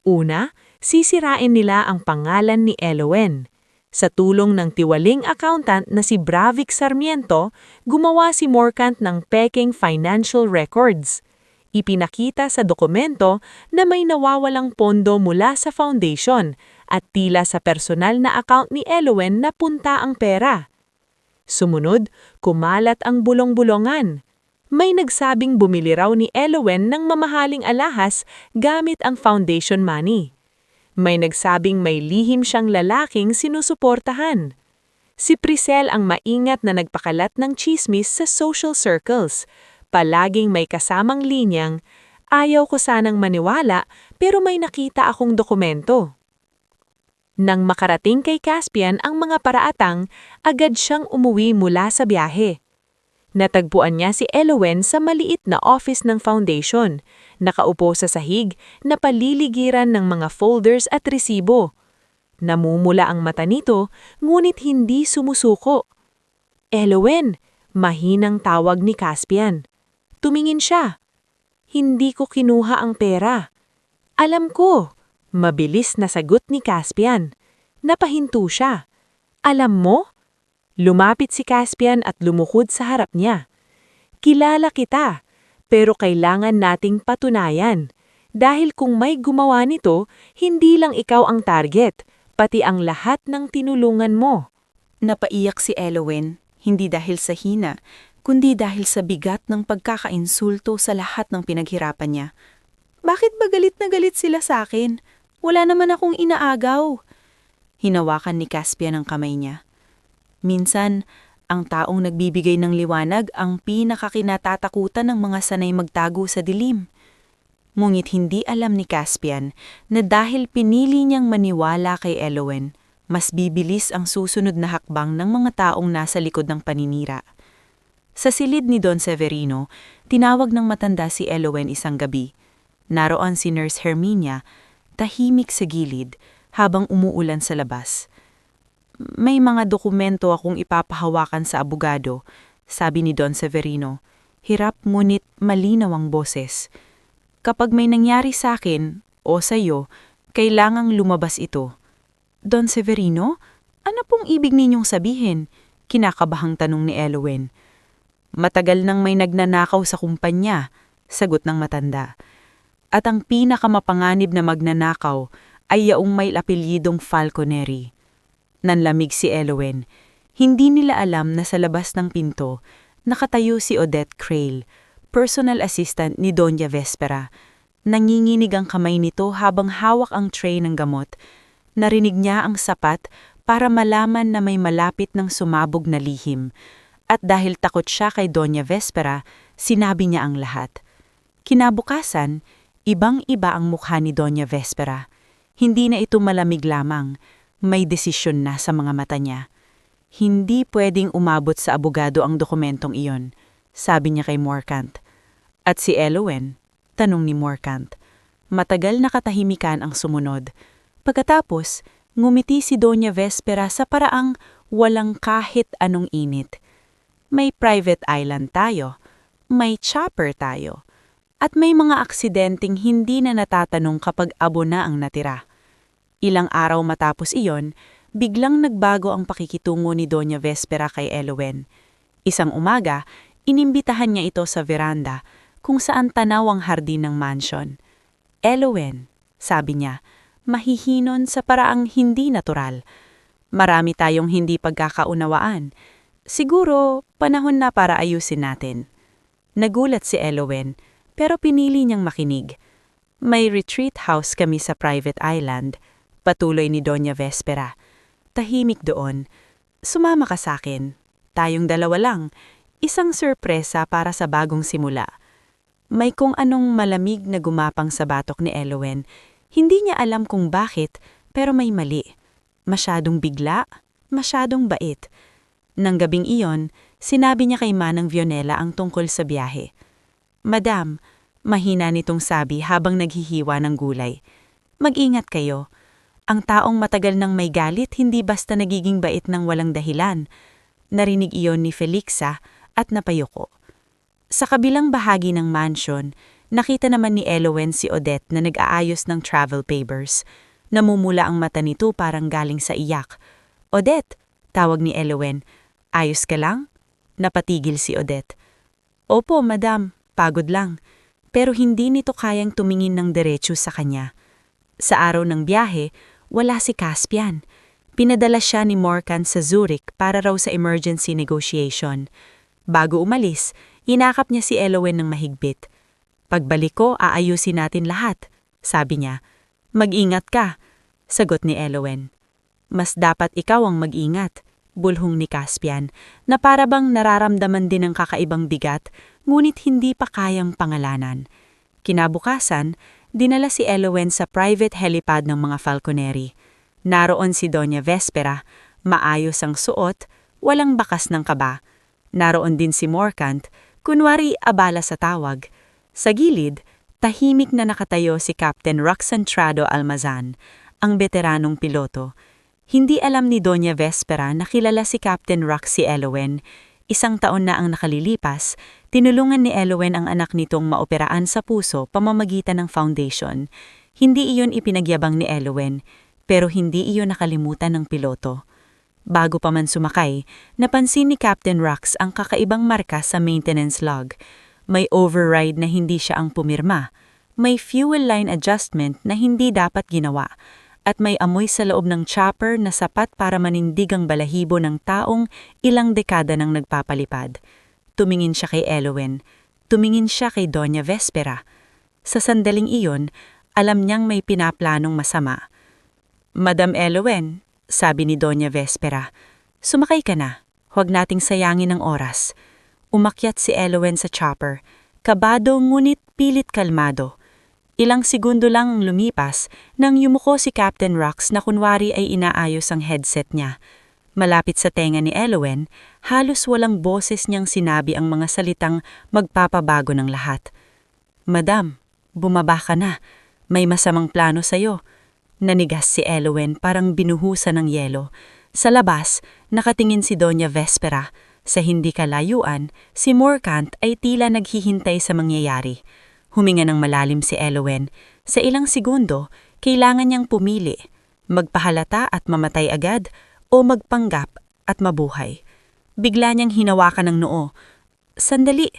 Una, sisirain nila ang pangalan ni Elowen. Sa tulong ng tiwaling accountant na si Bravic Sarmiento, gumawa si Morcant ng peking financial records. Ipinakita sa dokumento na may nawawalang pondo mula sa foundation at tila sa personal na account ni Elowen na punta ang pera. Sumunod, kumalat ang bulong-bulongan. May nagsabing bumili raw ni Elowen ng mamahaling alahas gamit ang foundation money. May nagsabing may lihim siyang lalaking sinusuportahan. Si Priscel ang maingat na nagpakalat ng chismis sa social circles. Palaging may kasamang linyang, "Ayaw ko sanang maniwala pero may nakita akong dokumento." Nang makarating kay Caspian ang mga paraatang, agad siyang umuwi mula sa biyahe. Natagpuan niya si Elowen sa maliit na office ng foundation, nakaupo sa sahig na paliligiran ng mga folders at resibo. Namumula ang mata nito, ngunit hindi sumusuko. "Elowen," mahinang tawag ni Caspian. Tumingin siya. "Hindi ko kinuha ang pera." "Alam ko," mabilis na sagot ni Caspian. Napahinto siya. "Alam mo?" Lumapit si Caspian at lumukod sa harap niya. "Kilala kita, pero kailangan nating patunayan. Dahil kung may gumawa nito, hindi lang ikaw ang target, pati ang lahat ng tinulungan mo." Napaiyak si Elowen, hindi dahil sa hina, kundi dahil sa bigat ng pagkakainsulto sa lahat ng pinaghirapan niya. Bakit ba galit na galit sila sa akin? Wala naman akong inaagaw. Hinawakan ni Caspian ang kamay niya. Minsan, ang taong nagbibigay ng liwanag ang pinakakinatatakutan ng mga sanay magtago sa dilim. Ngunit hindi alam ni Caspian na dahil pinili niyang maniwala kay Elowen, mas bibilis ang susunod na hakbang ng mga taong nasa likod ng paninira. Sa silid ni Don Severino, tinawag ng matanda si Elowen isang gabi. Naroon si Nurse Herminia, tahimik sa gilid habang umuulan sa labas. "May mga dokumento akong ipapahawakan sa abogado," sabi ni Don Severino. Hirap ngunit malinaw ang boses. "Kapag may nangyari sa akin o sa iyo, kailangang lumabas ito." "Don Severino, ano pong ibig ninyong sabihin?" Kinakabahang tanong ni Elowen. "Matagal nang may nagnanakaw sa kumpanya," sagot ng matanda. "At ang pinakamapanganib na magnanakaw ay yaong may apelyidong Falconeri." Nanlamig si Elowen. Hindi nila alam na sa labas ng pinto, nakatayo si Odette Crail, personal assistant ni Doña Vespera. Nanginginig ang kamay nito habang hawak ang tray ng gamot. Narinig niya ang sapat para malaman na may malapit ng sumabog na lihim. At dahil takot siya kay Doña Vespera, sinabi niya ang lahat. Kinabukasan, ibang-iba ang mukha ni Doña Vespera. Hindi na ito malamig lamang, may desisyon na sa mga mata niya. "Hindi pwedeng umabot sa abogado ang dokumentong iyon," sabi niya kay Morcant. "At si Elowen?" tanong ni Morcant. Matagal na katahimikan ang sumunod. Pagkatapos, ngumiti si Doña Vespera sa paraang walang kahit anong init. "May private island tayo, may chopper tayo, at may mga aksidenteng hindi na natatanong kapag abo na ang natira." Ilang araw matapos iyon, biglang nagbago ang pakikitungo ni Doña Vespera kay Elowen. Isang umaga, inimbitahan niya ito sa veranda, kung saan tanaw ang hardin ng mansion. "Elowen," sabi niya, mahihinon sa paraang hindi natural. "Marami tayong hindi pagkakaunawaan. Siguro, panahon na para ayusin natin." Nagulat si Elowen, pero pinili niyang makinig. "May retreat house kami sa private island," patuloy ni Doña Vespera. "Tahimik doon. Sumama ka sa akin. Tayong dalawa lang. Isang sorpresa para sa bagong simula." May kung anong malamig na gumapang sa batok ni Elowen. Hindi niya alam kung bakit, pero may mali. Masyadong bigla, masyadong bait. Nang gabing iyon, sinabi niya kay Manang Vionela ang tungkol sa biyahe. "Madam," mahina nitong sabi habang naghihiwa ng gulay, "mag-ingat kayo. Ang taong matagal nang may galit hindi basta nagiging bait ng walang dahilan." Narinig iyon ni Felixa at napayuko. Sa kabilang bahagi ng mansion, nakita naman ni Elowen si Odette na nag-aayos ng travel papers. Namumula ang mata nito parang galing sa iyak. "Odette," tawag ni Elowen, "ayos ka lang?" Napatigil si Odette. "Opo, madam, pagod lang." Pero hindi nito kayang tumingin ng diretso sa kanya. Sa araw ng biyahe, wala si Caspian. Pinadala siya ni Morcant sa Zurich para raw sa emergency negotiation. Bago umalis, inakap niya si Elowen ng mahigpit. "Pagbalik ko, aayusin natin lahat," sabi niya. "Mag-ingat ka," sagot ni Elowen. "Mas dapat ikaw ang mag-ingat," bulhong ni Caspian, na parabang nararamdaman din ng kakaibang bigat, ngunit hindi pa kayang pangalanan. Kinabukasan, dinala si Elowen sa private helipad ng mga Falconeri. Naroon si Doña Vespera, maayos ang suot, walang bakas ng kaba. Naroon din si Morcant, kunwari abala sa tawag. Sa gilid, tahimik na nakatayo si Captain Roxantrado Almazan, ang veteranong piloto. Hindi alam ni Doña Vespera na kilala si Captain Rox si Elowen. 1 taon na ang nakalilipas, tinulungan ni Elowen ang anak nitong maoperaan sa puso pamamagitan ng foundation. Hindi iyon ipinagyabang ni Elowen, pero hindi iyon nakalimutan ng piloto. Bago pa man sumakay, napansin ni Captain Rox ang kakaibang marka sa maintenance log. May override na hindi siya ang pumirma, may fuel line adjustment na hindi dapat ginawa, at may amoy sa loob ng chopper na sapat para manindig ang balahibo ng taong ilang dekada nang nagpapalipad. Tumingin siya kay Elowen, tumingin siya kay Doña Vespera. Sa sandaling iyon, alam niyang may pinaplanong masama. "Madam Elowen," sabi ni Doña Vespera, "sumakay ka na. Huwag nating sayangin ang oras." Umakyat si Elowen sa chopper, kabado ngunit pilit kalmado. Ilang segundo lang ang lumipas nang yumuko si Captain Rox na kunwari ay inaayos ang headset niya. Malapit sa tenga ni Elowen, halos walang boses niyang sinabi ang mga salitang magpapabago ng lahat. "Madam, bumaba ka na. May masamang plano sa'yo." Nanigas si Elowen parang binuhusan ng yelo. Sa labas, nakatingin si Doña Vespera. Sa hindi kalayuan, si Morcant ay tila naghihintay sa mangyayari. Huminga ng malalim si Elowen. Sa ilang segundo, kailangan niyang pumili, magpahalata at mamatay agad o magpanggap at mabuhay. Bigla niyang hinawakan ng noo. "Sandali,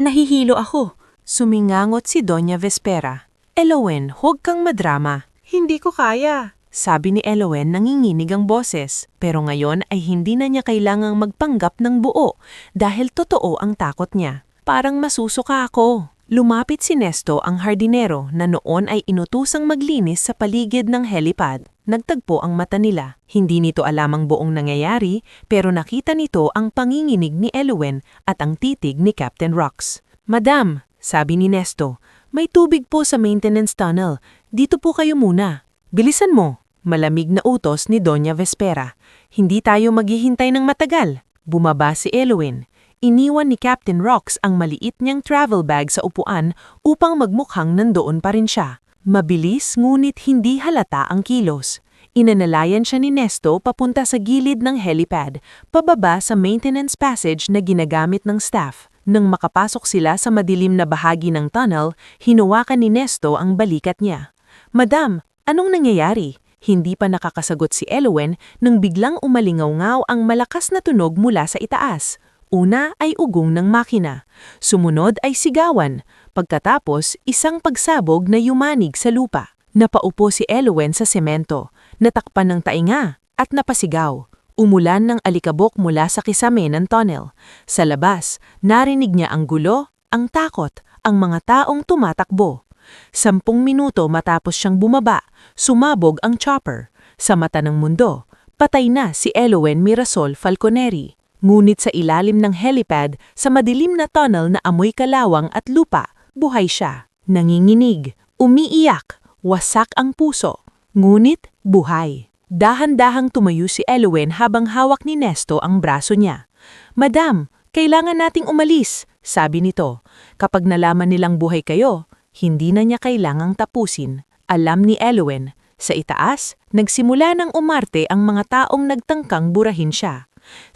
nahihilo ako." Sumingangot si Doña Vespera. "Elowen, huwag kang madrama. Hindi ko kaya." Sabi ni Elowen nanginginig ang boses, pero ngayon ay hindi na niya kailangang magpanggap ng buo dahil totoo ang takot niya. "Parang masusuka ako." Lumapit si Nesto ang hardinero na noon ay inutusang maglinis sa paligid ng helipad. Nagtagpo ang mata nila. Hindi nito alam ang buong nangyayari, pero nakita nito ang panginginig ni Elowen at ang titig ni Captain Rox. "Madam," sabi ni Nesto, "may tubig po sa maintenance tunnel. Dito po kayo muna." "Bilisan mo," malamig na utos ni Doña Vespera. "Hindi tayo maghihintay ng matagal." Bumaba si Elowen. Iniwan ni Captain Rox ang maliit niyang travel bag sa upuan upang magmukhang nandoon pa rin siya. Mabilis ngunit hindi halata ang kilos. Inanalayan siya ni Nesto papunta sa gilid ng helipad, pababa sa maintenance passage na ginagamit ng staff. Nang makapasok sila sa madilim na bahagi ng tunnel, hinawakan ni Nesto ang balikat niya. "Madam, anong nangyayari?" Hindi pa nakakasagot si Elowen nang biglang umalingaw-ngaw ang malakas na tunog mula sa itaas. Una ay ugong ng makina. Sumunod ay sigawan. Pagkatapos, isang pagsabog na yumanig sa lupa. Napaupo si Elowen sa semento, natakpan ng tainga at napasigaw. Umulan ng alikabok mula sa kisame ng tunnel. Sa labas, narinig niya ang gulo, ang takot, ang mga taong tumatakbo. 10 minuto matapos siyang bumaba, sumabog ang chopper. Sa mata ng mundo, patay na si Elowen Mirasol Falconeri. Ngunit sa ilalim ng helipad, sa madilim na tunnel na amoy kalawang at lupa, buhay siya. Nanginginig, umiiyak, wasak ang puso. Ngunit buhay. Dahan-dahang tumayo si Elowen habang hawak ni Nesto ang braso niya. "Madam, kailangan nating umalis," sabi nito. "Kapag nalaman nilang buhay kayo, hindi na niya kailangang tapusin." Alam ni Elowen, sa itaas, nagsimula ng umarte ang mga taong nagtangkang burahin siya.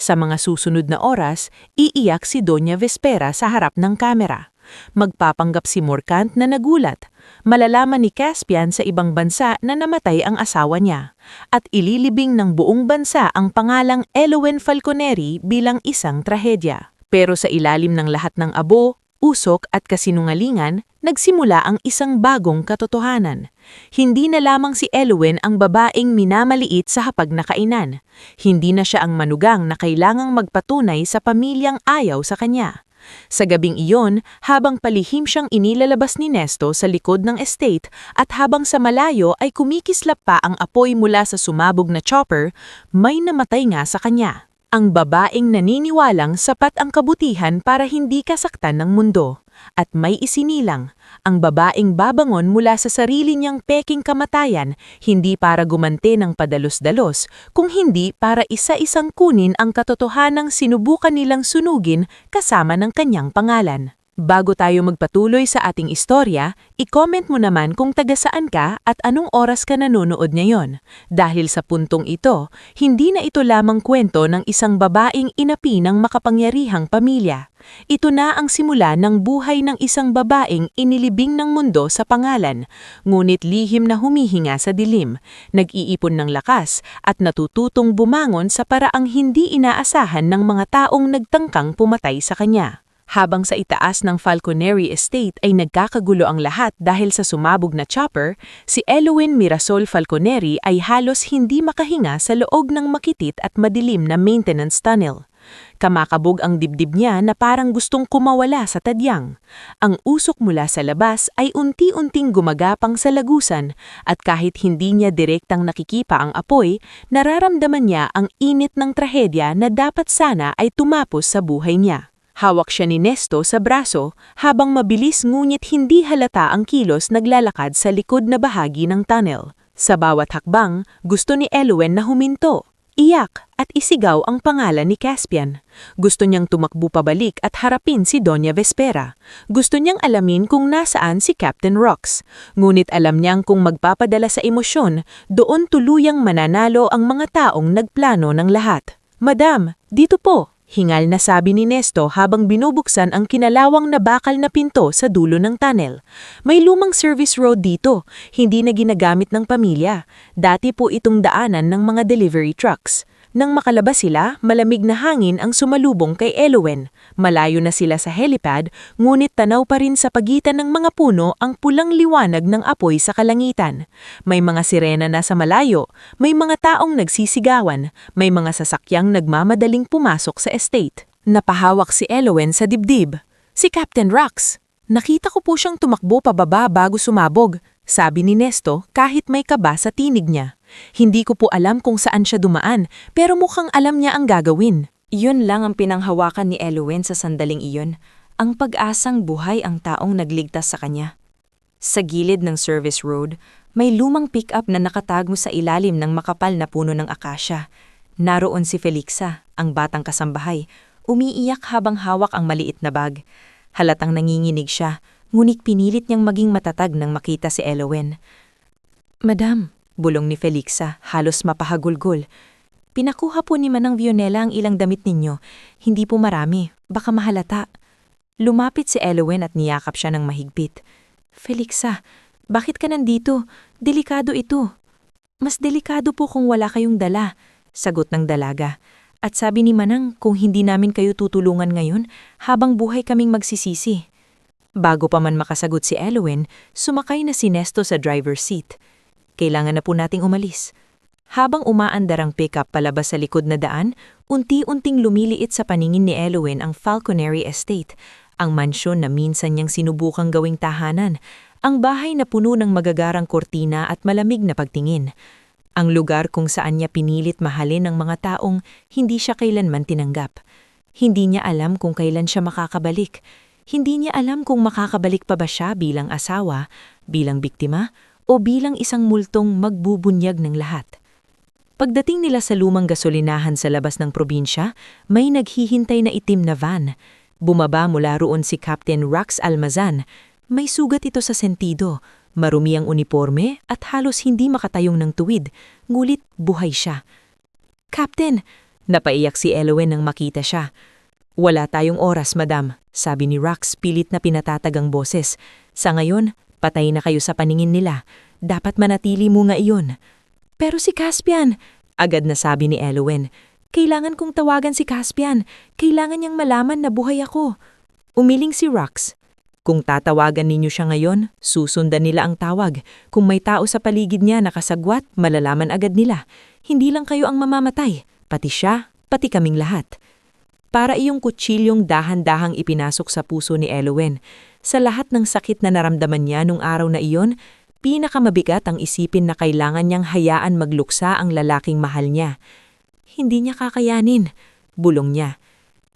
Sa mga susunod na oras, iiyak si Doña Vespera sa harap ng kamera. Magpapanggap si Morcant na nagulat. Malalaman ni Caspian sa ibang bansa na namatay ang asawa niya. At ililibing ng buong bansa ang pangalang Elowen Falconeri bilang isang trahedya. Pero sa ilalim ng lahat ng abo, usok at kasinungalingan, nagsimula ang isang bagong katotohanan. Hindi na lamang si Elowen ang babaeng minamaliit sa hapag na kainan. Hindi na siya ang manugang na kailangang magpatunay sa pamilyang ayaw sa kanya. Sa gabing iyon, habang palihim siyang inilalabas ni Nesto sa likod ng estate at habang sa malayo ay kumikislap pa ang apoy mula sa sumabog na chopper, may namatay nga sa kanya. Ang babaeng naniniwalang sapat ang kabutihan para hindi kasaktan ng mundo. At may isinilang, ang babaeng babangon mula sa sarili niyang peking kamatayan, hindi para gumante ng padalos-dalos, kung hindi para isa-isang kunin ang katotohanang sinubukan nilang sunugin kasama ng kanyang pangalan. Bago tayo magpatuloy sa ating istorya, i-comment mo naman kung taga saan ka at anong oras ka nanonood ngayon. Dahil sa puntong ito, hindi na ito lamang kwento ng isang babaeng inapi ng makapangyarihang pamilya. Ito na ang simula ng buhay ng isang babaeng inilibing ng mundo sa pangalan, ngunit lihim na humihinga sa dilim, nag-iipon ng lakas at natututong bumangon sa paraang hindi inaasahan ng mga taong nagtangkang pumatay sa kanya. Habang sa itaas ng Falconeri Estate ay nagkakagulo ang lahat dahil sa sumabog na chopper, si Elowen Mirasol Falconeri ay halos hindi makahinga sa loob ng makitit at madilim na maintenance tunnel. Kamakabog ang dibdib niya na parang gustong kumawala sa tadyang. Ang usok mula sa labas ay unti-unting gumagapang sa lagusan at kahit hindi niya direktang nakikipa ang apoy, nararamdaman niya ang init ng trahedya na dapat sana ay tumapos sa buhay niya. Hawak siya ni Nesto sa braso habang mabilis ngunit hindi halata ang kilos naglalakad sa likod na bahagi ng tunnel. Sa bawat hakbang, gusto ni Elowen na huminto, iyak at isigaw ang pangalan ni Caspian. Gusto niyang tumakbo pabalik at harapin si Doña Vespera. Gusto niyang alamin kung nasaan si Captain Rox. Ngunit alam niyang kung magpapadala sa emosyon, doon tuluyang mananalo ang mga taong nagplano ng lahat. "Madam, dito po!" Hingal na sabi ni Nesto habang binubuksan ang kinalawang na bakal na pinto sa dulo ng tunnel. May lumang service road dito, hindi na ginagamit ng pamilya. Dati po itong daanan ng mga delivery trucks. Nang makalabas sila, malamig na hangin ang sumalubong kay Elowen. Malayo na sila sa helipad, ngunit tanaw pa rin sa pagitan ng mga puno ang pulang liwanag ng apoy sa kalangitan. May mga sirena na sa malayo, may mga taong nagsisigawan, may mga sasakyang nagmamadaling pumasok sa estate. Napahawak si Elowen sa dibdib. "Si Captain Rox! Nakita ko po siyang tumakbo pababa bago sumabog," sabi ni Nesto kahit may kaba sa tinig niya. "Hindi ko po alam kung saan siya dumaan, pero mukhang alam niya ang gagawin." Yun lang ang pinanghawakan ni Elowen sa sandaling iyon, ang pag-asang buhay ang taong nagligtas sa kanya. Sa gilid ng service road, may lumang pick-up na nakatago sa ilalim ng makapal na puno ng akasya. Naroon si Felixa, ang batang kasambahay, umiiyak habang hawak ang maliit na bag. Halatang nanginginig siya, ngunit pinilit niyang maging matatag nang makita si Elowen. "Madam," bulong ni Felixa, halos mapahagulgol. "Pinakuha po ni Manang Vionela ang ilang damit ninyo. Hindi po marami, baka mahalata." Lumapit si Elowen at niyakap siya ng mahigpit. "Felixa, bakit ka nandito? Delikado ito." "Mas delikado po kung wala kayong dala," sagot ng dalaga. "At sabi ni Manang kung hindi namin kayo tutulungan ngayon, habang buhay kaming magsisisi." Bago pa man makasagot si Elowen, sumakay na si Nesto sa driver's seat. "Kailangan na po nating umalis." Habang umaandar ang pickup palabas sa likod na daan, unti-unting lumiliit sa paningin ni Elowen ang Falconeri Estate, ang mansyon na minsan niyang sinubukang gawing tahanan, ang bahay na puno ng magagarang kortina at malamig na pagtingin. Ang lugar kung saan niya pinilit mahalin ang mga taong hindi siya kailanman tinanggap. Hindi niya alam kung kailan siya makakabalik. Hindi niya alam kung makakabalik pa ba siya bilang asawa, bilang biktima, o bilang isang multong magbubunyag ng lahat. Pagdating nila sa lumang gasolinahan sa labas ng probinsya, may naghihintay na itim na van. Bumaba mula roon si Captain Rox Almazan. May sugat ito sa sentido, marumi ang uniforme at halos hindi makatayong ng tuwid, ngulit buhay siya. "Captain!" Napaiyak si Elowen nang makita siya. "Wala tayong oras, madam," sabi ni Rox pilit na pinatatag ang boses. "Sa ngayon, patay na kayo sa paningin nila. Dapat manatili mo nga iyon." "Pero si Caspian," agad na sabi ni Elowen. "Kailangan kong tawagan si Caspian. Kailangan niyang malaman na buhay ako." Umiling si Rox. "Kung tatawagan ninyo siya ngayon, susundan nila ang tawag. Kung may tao sa paligid niya nakasagwat, malalaman agad nila. Hindi lang kayo ang mamamatay, pati siya, pati kaming lahat." Para iyong kutsilyong dahan-dahang ipinasok sa puso ni Elowen. Sa lahat ng sakit na naramdaman niya nung araw na iyon, pinakamabigat ang isipin na kailangan niyang hayaan magluksa ang lalaking mahal niya. "Hindi niya kakayanin," bulong niya.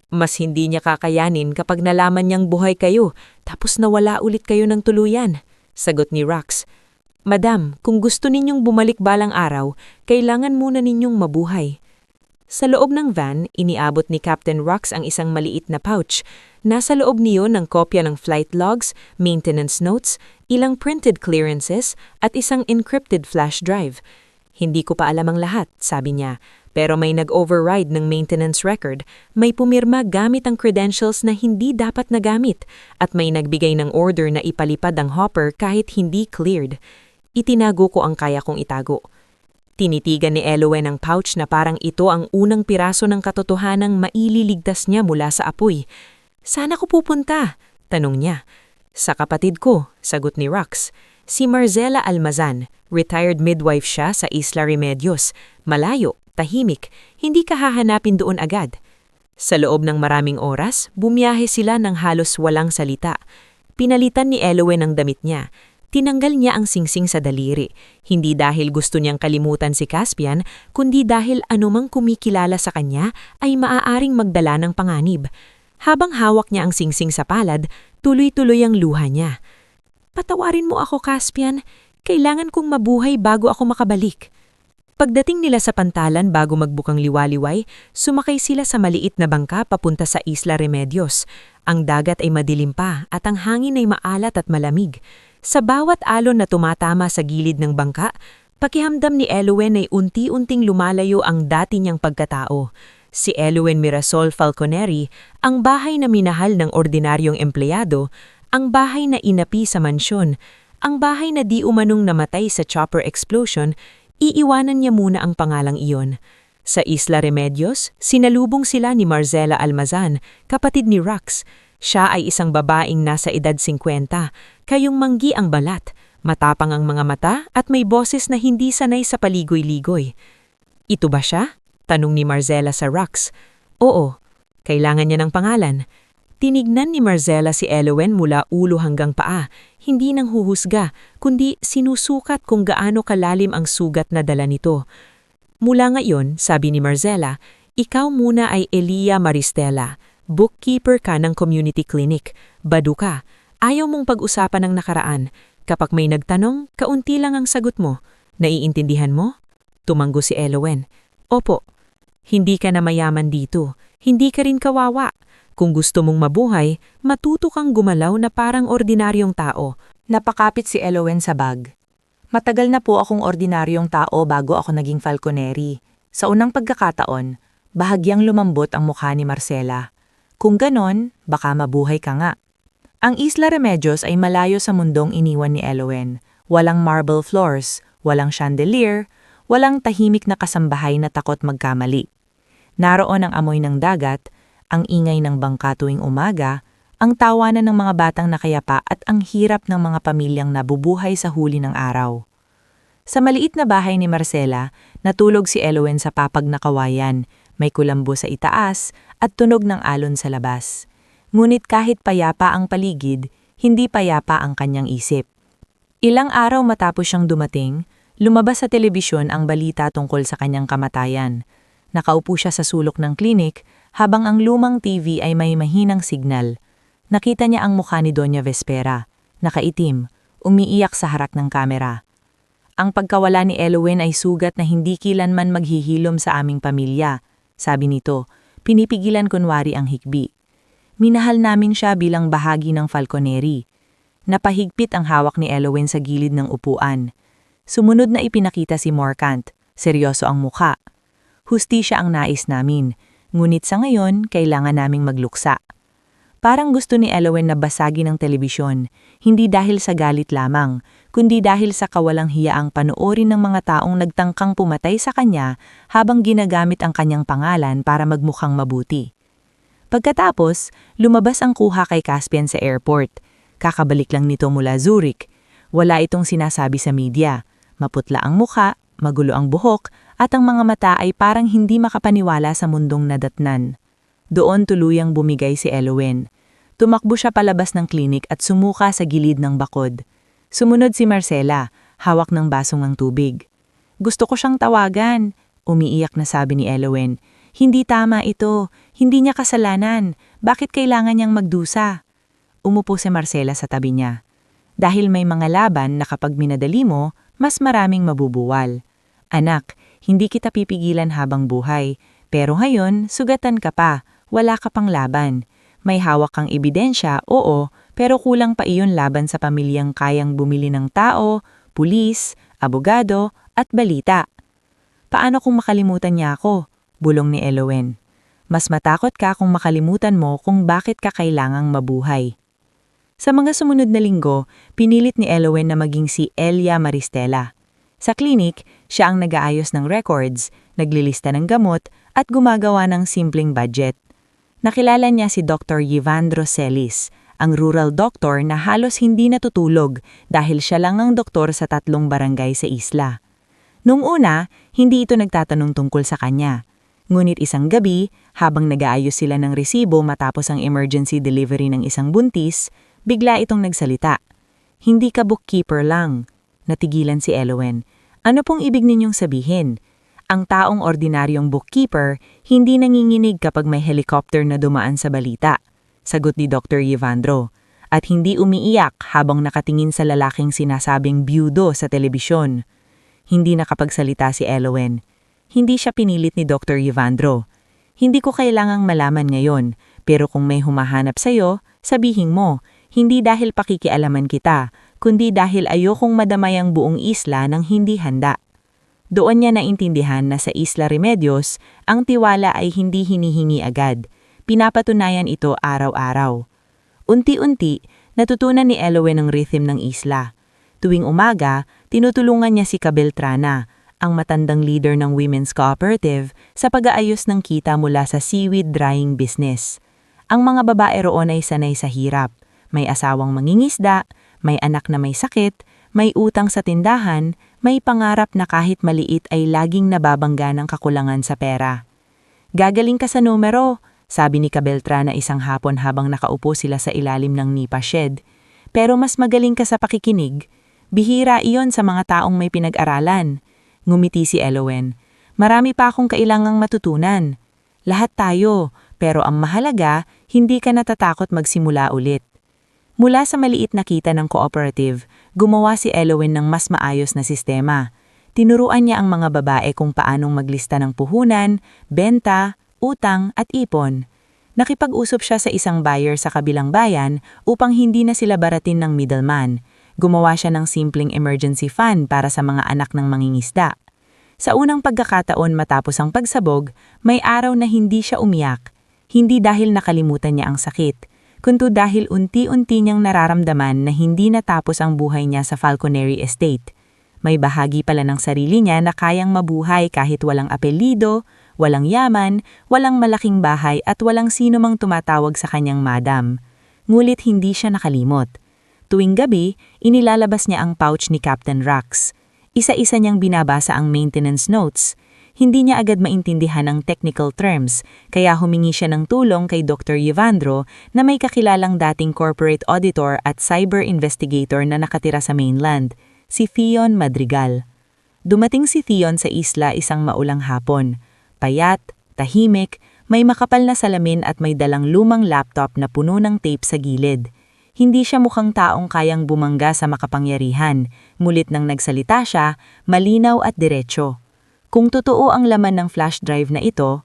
"Mas hindi niya kakayanin kapag nalaman niyang buhay kayo, tapos nawala ulit kayo ng tuluyan," sagot ni Rox. "Madam, kung gusto ninyong bumalik balang araw, kailangan muna ninyong mabuhay." Sa loob ng van, iniabot ni Captain Rox ang isang maliit na pouch. Nasa loob niyon ng kopya ng flight logs, maintenance notes, ilang printed clearances, at isang encrypted flash drive. Hindi ko pa alam ang lahat, sabi niya, pero may nag-override ng maintenance record, may pumirma gamit ang credentials na hindi dapat nagamit, at may nagbigay ng order na ipalipad ang hopper kahit hindi cleared. Itinago ko ang kaya kong itago. Tinitigan ni Elowen ang pouch na parang ito ang unang piraso ng katotohanang maililigtas niya mula sa apoy. Saan ako pupunta? Tanong niya. Sa kapatid ko, sagot ni Rox. Si Marcela Almazan, retired midwife siya sa Isla Remedios. Malayo, tahimik, hindi ka hahanapin doon agad. Sa loob ng maraming oras, bumiyahe sila ng halos walang salita. Pinalitan ni Elowen ang damit niya. Tinanggal niya ang singsing sa daliri, hindi dahil gusto niyang kalimutan si Caspian, kundi dahil anumang kumikilala sa kanya ay maaaring magdala ng panganib. Habang hawak niya ang singsing sa palad, tuloy-tuloy ang luha niya. Patawarin mo ako, Caspian. Kailangan kong mabuhay bago ako makabalik. Pagdating nila sa pantalan bago magbukang liwaliway, sumakay sila sa maliit na bangka papunta sa Isla Remedios. Ang dagat ay madilim pa at ang hangin ay maalat at malamig. Sa bawat alon na tumatama sa gilid ng bangka, pakihamdam ni Elowen ay unti-unting lumalayo ang dati niyang pagkatao. Si Elowen Mirasol Falconeri, ang bahay na minahal ng ordinaryong empleyado, ang bahay na inapi sa mansyon, ang bahay na di umanong namatay sa chopper explosion, iiwanan niya muna ang pangalang iyon. Sa Isla Remedios, sinalubong sila ni Marcela Almazan, kapatid ni Rox. Siya ay isang babaeng nasa edad 50, kayong manggi ang balat, matapang ang mga mata at may boses na hindi sanay sa paligoy-ligoy. Ito ba siya? Tanong ni Marcela sa Rox. Oo, kailangan niya ng pangalan. Tinignan ni Marcela si Elowen mula ulo hanggang paa, hindi nang huhusga, kundi sinusukat kung gaano kalalim ang sugat na dala nito. Mula ngayon, sabi ni Marcela, ikaw muna ay Elia Maristela. Bookkeeper ka ng community clinic. Badu ka. Ayaw mong pag-usapan ng nakaraan. Kapag may nagtanong, kaunti lang ang sagot mo. Naiintindihan mo? Tumanggo si Elowen. Opo. Hindi ka na mayaman dito. Hindi ka rin kawawa. Kung gusto mong mabuhay, matuto kang gumalaw na parang ordinaryong tao. Napakapit si Elowen sa bag. Matagal na po akong ordinaryong tao bago ako naging Falconeri. Sa unang pagkakataon, bahagyang lumambot ang mukha ni Marcela. Kung ganon, baka mabuhay ka nga. Ang Isla Remedios ay malayo sa mundong iniwan ni Elowen. Walang marble floors, walang chandelier, walang tahimik na kasambahay na takot magkamali. Naroon ang amoy ng dagat, ang ingay ng bangka tuwing umaga, ang tawanan ng mga batang nakayapa at ang hirap ng mga pamilyang nabubuhay sa huli ng araw. Sa maliit na bahay ni Marcela, natulog si Elowen sa papag na kawayan, may kulambo sa itaas at tunog ng alon sa labas. Ngunit kahit payapa ang paligid, hindi payapa ang kanyang isip. Ilang araw matapos siyang dumating, lumabas sa telebisyon ang balita tungkol sa kanyang kamatayan. Nakaupo siya sa sulok ng klinik habang ang lumang TV ay may mahinang signal. Nakita niya ang mukha ni Doña Vespera, nakaitim, umiiyak sa harap ng kamera. Ang pagkawala ni Elowen ay sugat na hindi kilanman maghihilom sa aming pamilya. Sabi nito, pinipigilan kunwari ang hikbi. Minahal namin siya bilang bahagi ng Falconeri. Napahigpit ang hawak ni Elowen sa gilid ng upuan. Sumunod na ipinakita si Morcant, seryoso ang mukha. Hustisya ang nais namin, ngunit sa ngayon kailangan naming magluksa. Parang gusto ni Elowen na basagin ang telebisyon, hindi dahil sa galit lamang, kundi dahil sa kawalang hiyaang panoorin ng mga taong nagtangkang pumatay sa kanya habang ginagamit ang kanyang pangalan para magmukhang mabuti. Pagkatapos, lumabas ang kuha kay Caspian sa airport. Kakabalik lang nito mula Zurich. Wala itong sinasabi sa media. Maputla ang mukha, magulo ang buhok, at ang mga mata ay parang hindi makapaniwala sa mundong nadatnan. Doon tuluyang bumigay si Elowen. Tumakbo siya palabas ng klinik at sumuka sa gilid ng bakod. Sumunod si Marcela, hawak ng basong ng tubig. Gusto ko siyang tawagan, umiiyak na sabi ni Elowen. Hindi tama ito, hindi niya kasalanan, bakit kailangan niyang magdusa? Umupo si Marcela sa tabi niya. Dahil may mga laban na kapag minadali mo, mas maraming mabubuwal. Anak, hindi kita pipigilan habang buhay, Pero ngayon, sugatan ka pa, wala ka pang laban. May hawak kang ebidensya, oo, pero kulang pa iyon laban sa pamilyang kayang bumili ng tao, pulis, abogado, at balita. Paano kung makalimutan niya ako? Bulong ni Elowen. Mas matakot ka kung makalimutan mo kung bakit ka kailangang mabuhay. Sa mga sumunod na linggo, pinilit ni Elowen na maging si Elia Maristela. Sa klinik, siya ang nag-aayos ng records, naglilista ng gamot, at gumagawa ng simpleng budget. Nakilala niya si Dr. Yvandro Celis, ang rural doctor na halos hindi natutulog dahil siya lang ang doktor sa 3 barangay sa isla. Nung una, hindi ito nagtatanong tungkol sa kanya. Ngunit isang gabi, habang nag-aayos sila ng resibo matapos ang emergency delivery ng isang buntis, bigla itong nagsalita. Hindi ka bookkeeper lang. Natigilan si Elowen. Ano pong ibig ninyong sabihin? Ang taong ordinaryong bookkeeper, hindi nanginginig kapag may helicopter na dumaan sa balita, sagot ni Dr. Yvandro, at hindi umiiyak habang nakatingin sa lalaking sinasabing byudo sa telebisyon. Hindi nakapagsalita si Elowen. Hindi siya pinilit ni Dr. Yvandro. Hindi ko kailangang malaman ngayon, pero kung may humahanap sa'yo, sabihin mo, hindi dahil pakikialaman kita, kundi dahil ayokong madamay ang buong isla ng hindi handa. Doon niya naintindihan na sa Isla Remedios, ang tiwala ay hindi hinihingi agad. Pinapatunayan ito araw-araw. Unti-unti, natutunan ni Elowen ang rhythm ng isla. Tuwing umaga, tinutulungan niya si Cabeltrana, ang matandang leader ng Women's Cooperative, sa pag-aayos ng kita mula sa seaweed drying business. Ang mga babae roon ay sanay sa hirap. May asawang mangingisda, may anak na may sakit, may utang sa tindahan, may pangarap na kahit maliit ay laging nababangga ng kakulangan sa pera. Gagaling ka sa numero, sabi ni Cabeltrana isang hapon habang nakaupo sila sa ilalim ng nipa shed. Pero mas magaling ka sa pakikinig. Bihira iyon sa mga taong may pinag-aralan. Ngumiti si Elowen. Marami pa akong kailangang matutunan. Lahat tayo, pero ang mahalaga, hindi ka natatakot magsimula ulit. Mula sa maliit na kita ng cooperative, gumawa si Elowen ng mas maayos na sistema. Tinuruan niya ang mga babae kung paanong maglista ng puhunan, benta, utang at ipon. Nakipag-usap siya sa isang buyer sa kabilang bayan upang hindi na sila baratin ng middleman. Gumawa siya ng simpleng emergency fund para sa mga anak ng mangingisda. Sa unang pagkakataon matapos ang pagsabog, may araw na hindi siya umiyak. Hindi dahil nakalimutan niya ang sakit, kundi dahil unti-unti niyang nararamdaman na hindi natapos ang buhay niya sa Falconeri Estate. May bahagi pala ng sarili niya na kayang mabuhay kahit walang apelido, walang yaman, walang malaking bahay at walang sino mang tumatawag sa kanyang madam. Ngulit hindi siya nakalimot. Tuwing gabi, inilalabas niya ang pouch ni Captain Rax. Isa-isa niyang binabasa ang maintenance notes. Hindi niya agad maintindihan ang technical terms, kaya humingi siya ng tulong kay Dr. Yvandro na may kakilalang dating corporate auditor at cyber investigator na nakatira sa mainland, si Theon Madrigal. Dumating si Theon sa isla isang maulang hapon. Payat, tahimik, may makapal na salamin at may dalang lumang laptop na puno ng tape sa gilid. Hindi siya mukhang taong kayang bumangga sa makapangyarihan, ngulit nang nagsalita siya, malinaw at diretsyo. Kung totoo ang laman ng flash drive na ito,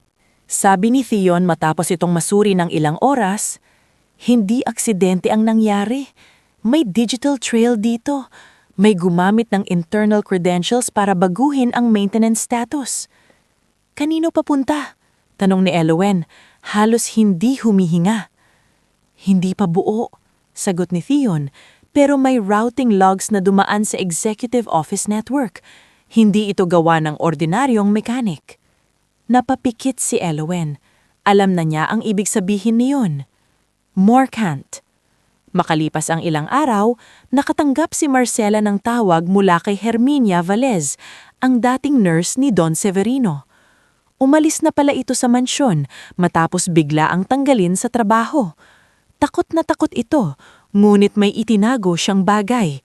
Sabi ni Theon matapos itong masuri ng ilang oras, hindi aksidente ang nangyari. May digital trail dito. May gumamit ng internal credentials para baguhin ang maintenance status. Kanino papunta? Tanong ni Elowen, halos hindi humihinga. Hindi pa buo, sagot ni Theon, pero may routing logs na dumaan sa executive office network. Hindi ito gawa ng ordinaryong mekanik. Napapikit si Elowen. Alam na niya ang ibig sabihin niyon. Morcant. Makalipas ang ilang araw, nakatanggap si Marcela ng tawag mula kay Herminia Valez, ang dating nurse ni Don Severino. Umalis na pala ito sa mansyon matapos bigla ang tanggalin sa trabaho. Takot na takot ito, ngunit may itinago siyang bagay.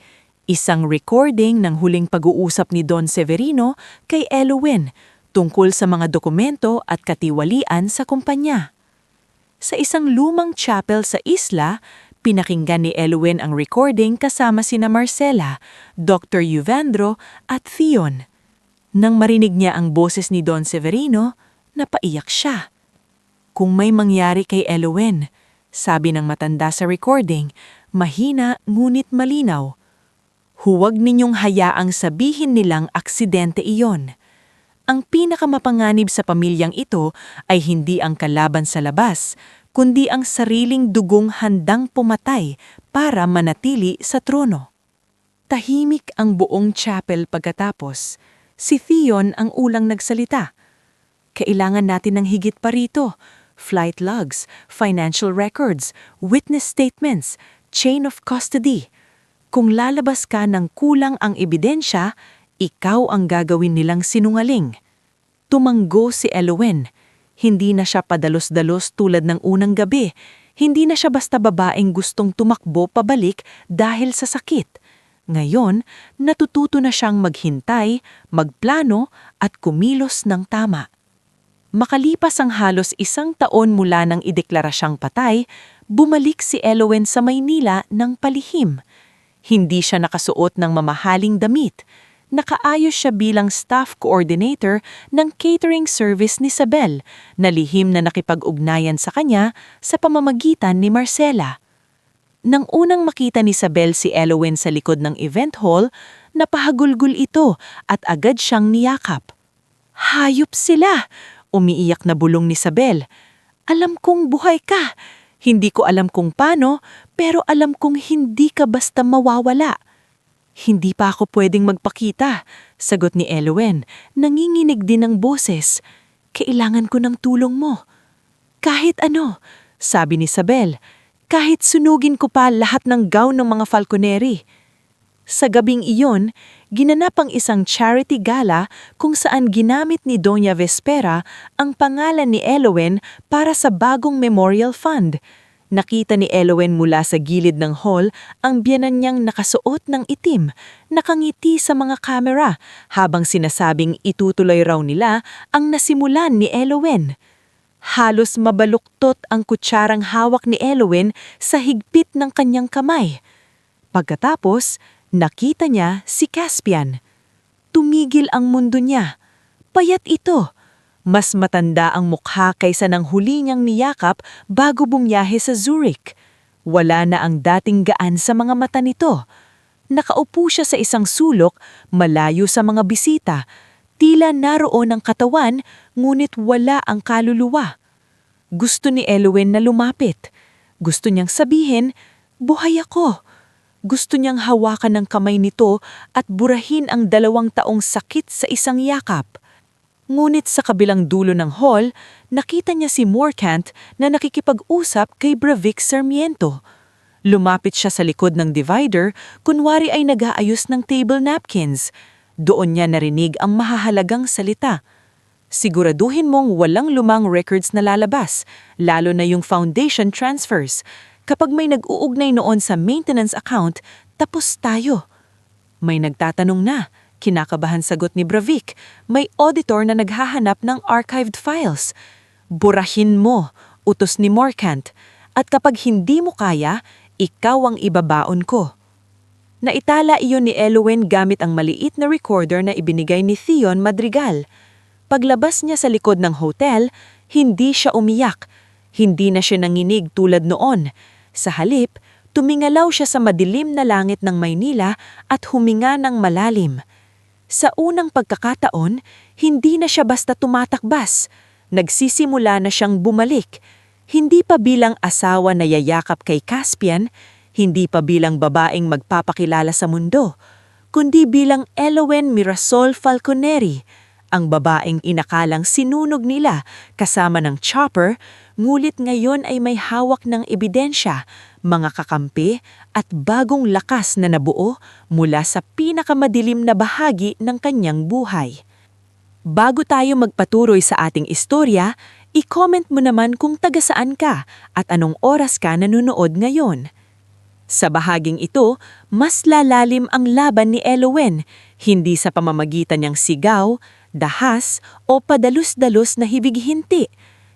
Isang recording ng huling pag-uusap ni Don Severino kay Elowen tungkol sa mga dokumento at katiwalian sa kumpanya. Sa isang lumang chapel sa isla, pinakinggan ni Elowen ang recording kasama sina Marcela, Dr. Yvandro at Theon. Nang marinig niya ang boses ni Don Severino, Napaiyak siya. Kung may mangyari kay Elowen, sabi ng matanda sa recording, mahina ngunit malinaw. Huwag ninyong hayaang sabihin nilang aksidente iyon. Ang pinakamapanganib sa pamilyang ito ay hindi ang kalaban sa labas, kundi ang sariling dugong handang pumatay para manatili sa trono. Tahimik ang buong chapel pagkatapos. Si Theon ang ulang nagsalita. Kailangan natin ng higit pa rito. Flight logs, financial records, witness statements, chain of custody. Kung lalabas ka ng kulang ang ebidensya, ikaw ang gagawin nilang sinungaling. Tumanggo si Elowen. Hindi na siya padalos-dalos tulad ng unang gabi. Hindi na siya basta babaeng gustong tumakbo pabalik dahil sa sakit. Ngayon, natututo na siyang maghintay, magplano at kumilos ng tama. Makalipas ang halos 1 taon mula nang ideklara siyang patay, bumalik si Elowen sa Maynila ng palihim. Hindi siya nakasuot ng mamahaling damit. Nakaayos siya bilang staff coordinator ng catering service ni Isabel, na lihim na nakipag-ugnayan sa kanya sa pamamagitan ni Marcela. Nang unang makita ni Isabel si Elowen sa likod ng event hall, napahagulgol ito at agad siyang niyakap. Hayop sila! Umiiyak na bulong ni Isabel. Alam kong buhay ka. Hindi ko alam kung paano, pero alam kong hindi ka basta mawawala. Hindi pa ako pwedeng magpakita, sagot ni Elowen. Nanginginig din ang boses. Kailangan ko ng tulong mo. Kahit ano, sabi ni Isabel. Kahit sunugin ko pa lahat ng gown ng mga falconeri. Sa gabing iyon, ginanap ang isang charity gala kung saan ginamit ni Doña Vespera ang pangalan ni Elowen para sa bagong memorial fund. Nakita ni Elowen mula sa gilid ng hall ang biyenan niyang nakasuot ng itim, nakangiti sa mga kamera habang sinasabing itutuloy raw nila ang nasimulan ni Elowen. Halos mabaluktot ang kutsarang hawak ni Elowen sa higpit ng kanyang kamay. Pagkatapos, nakita niya si Caspian. Tumigil ang mundo niya. Payat ito. Mas matanda ang mukha kaysa ng huli niyang niyakap bago bumiyahe sa Zurich. Wala na ang dating gaan sa mga mata nito. Nakaupo siya sa isang sulok, malayo sa mga bisita. Tila naroon ang katawan, ngunit wala ang kaluluwa. Gusto ni Elowen na lumapit. Gusto niyang sabihin, buhay ako. Gusto niyang hawakan ng kamay nito at burahin ang 2 taong sakit sa isang yakap. Ngunit sa kabilang dulo ng hall, nakita niya si Morcant na nakikipag-usap kay Bravik Sarmiento. Lumapit siya sa likod ng divider, kunwari ay nag-aayos ng table napkins. Doon niya narinig ang mahahalagang salita. Siguraduhin mong walang lumang records na lalabas, lalo na yung foundation transfers. Kapag may nag-uugnay noon sa maintenance account, tapos tayo. May nagtatanong na, kinakabahan sagot ni Bravik. May auditor na naghahanap ng archived files. Burahin mo, utos ni Morcant. At kapag hindi mo kaya, ikaw ang ibabaon ko. Naitala iyon ni Elowen gamit ang maliit na recorder na ibinigay ni Theon Madrigal. Paglabas niya sa likod ng hotel, hindi siya umiyak. Hindi na siya nanginig tulad noon. Sa halip, tumingalaw siya sa madilim na langit ng Maynila at huminga ng malalim. Sa unang pagkakataon, hindi na siya basta tumatakbas. Nagsisimula na siyang bumalik. Hindi pa bilang asawa na yayakap kay Caspian, hindi pa bilang babaeng magpapakilala sa mundo, kundi bilang Elowen Mirasol Falconeri, ang babaeng inakalang sinunog nila kasama ng chopper, ngulit ngayon ay may hawak ng ebidensya, mga kakampi at bagong lakas na nabuo mula sa pinakamadilim na bahagi ng kanyang buhay. Bago tayo magpatuloy sa ating istorya, i-comment mo naman kung taga saan ka at anong oras ka nanonood ngayon. Sa bahaging ito, mas lalalim ang laban ni Elowen, hindi sa pamamagitan niyang sigaw, dahas o padalus-dalus na hibighinti.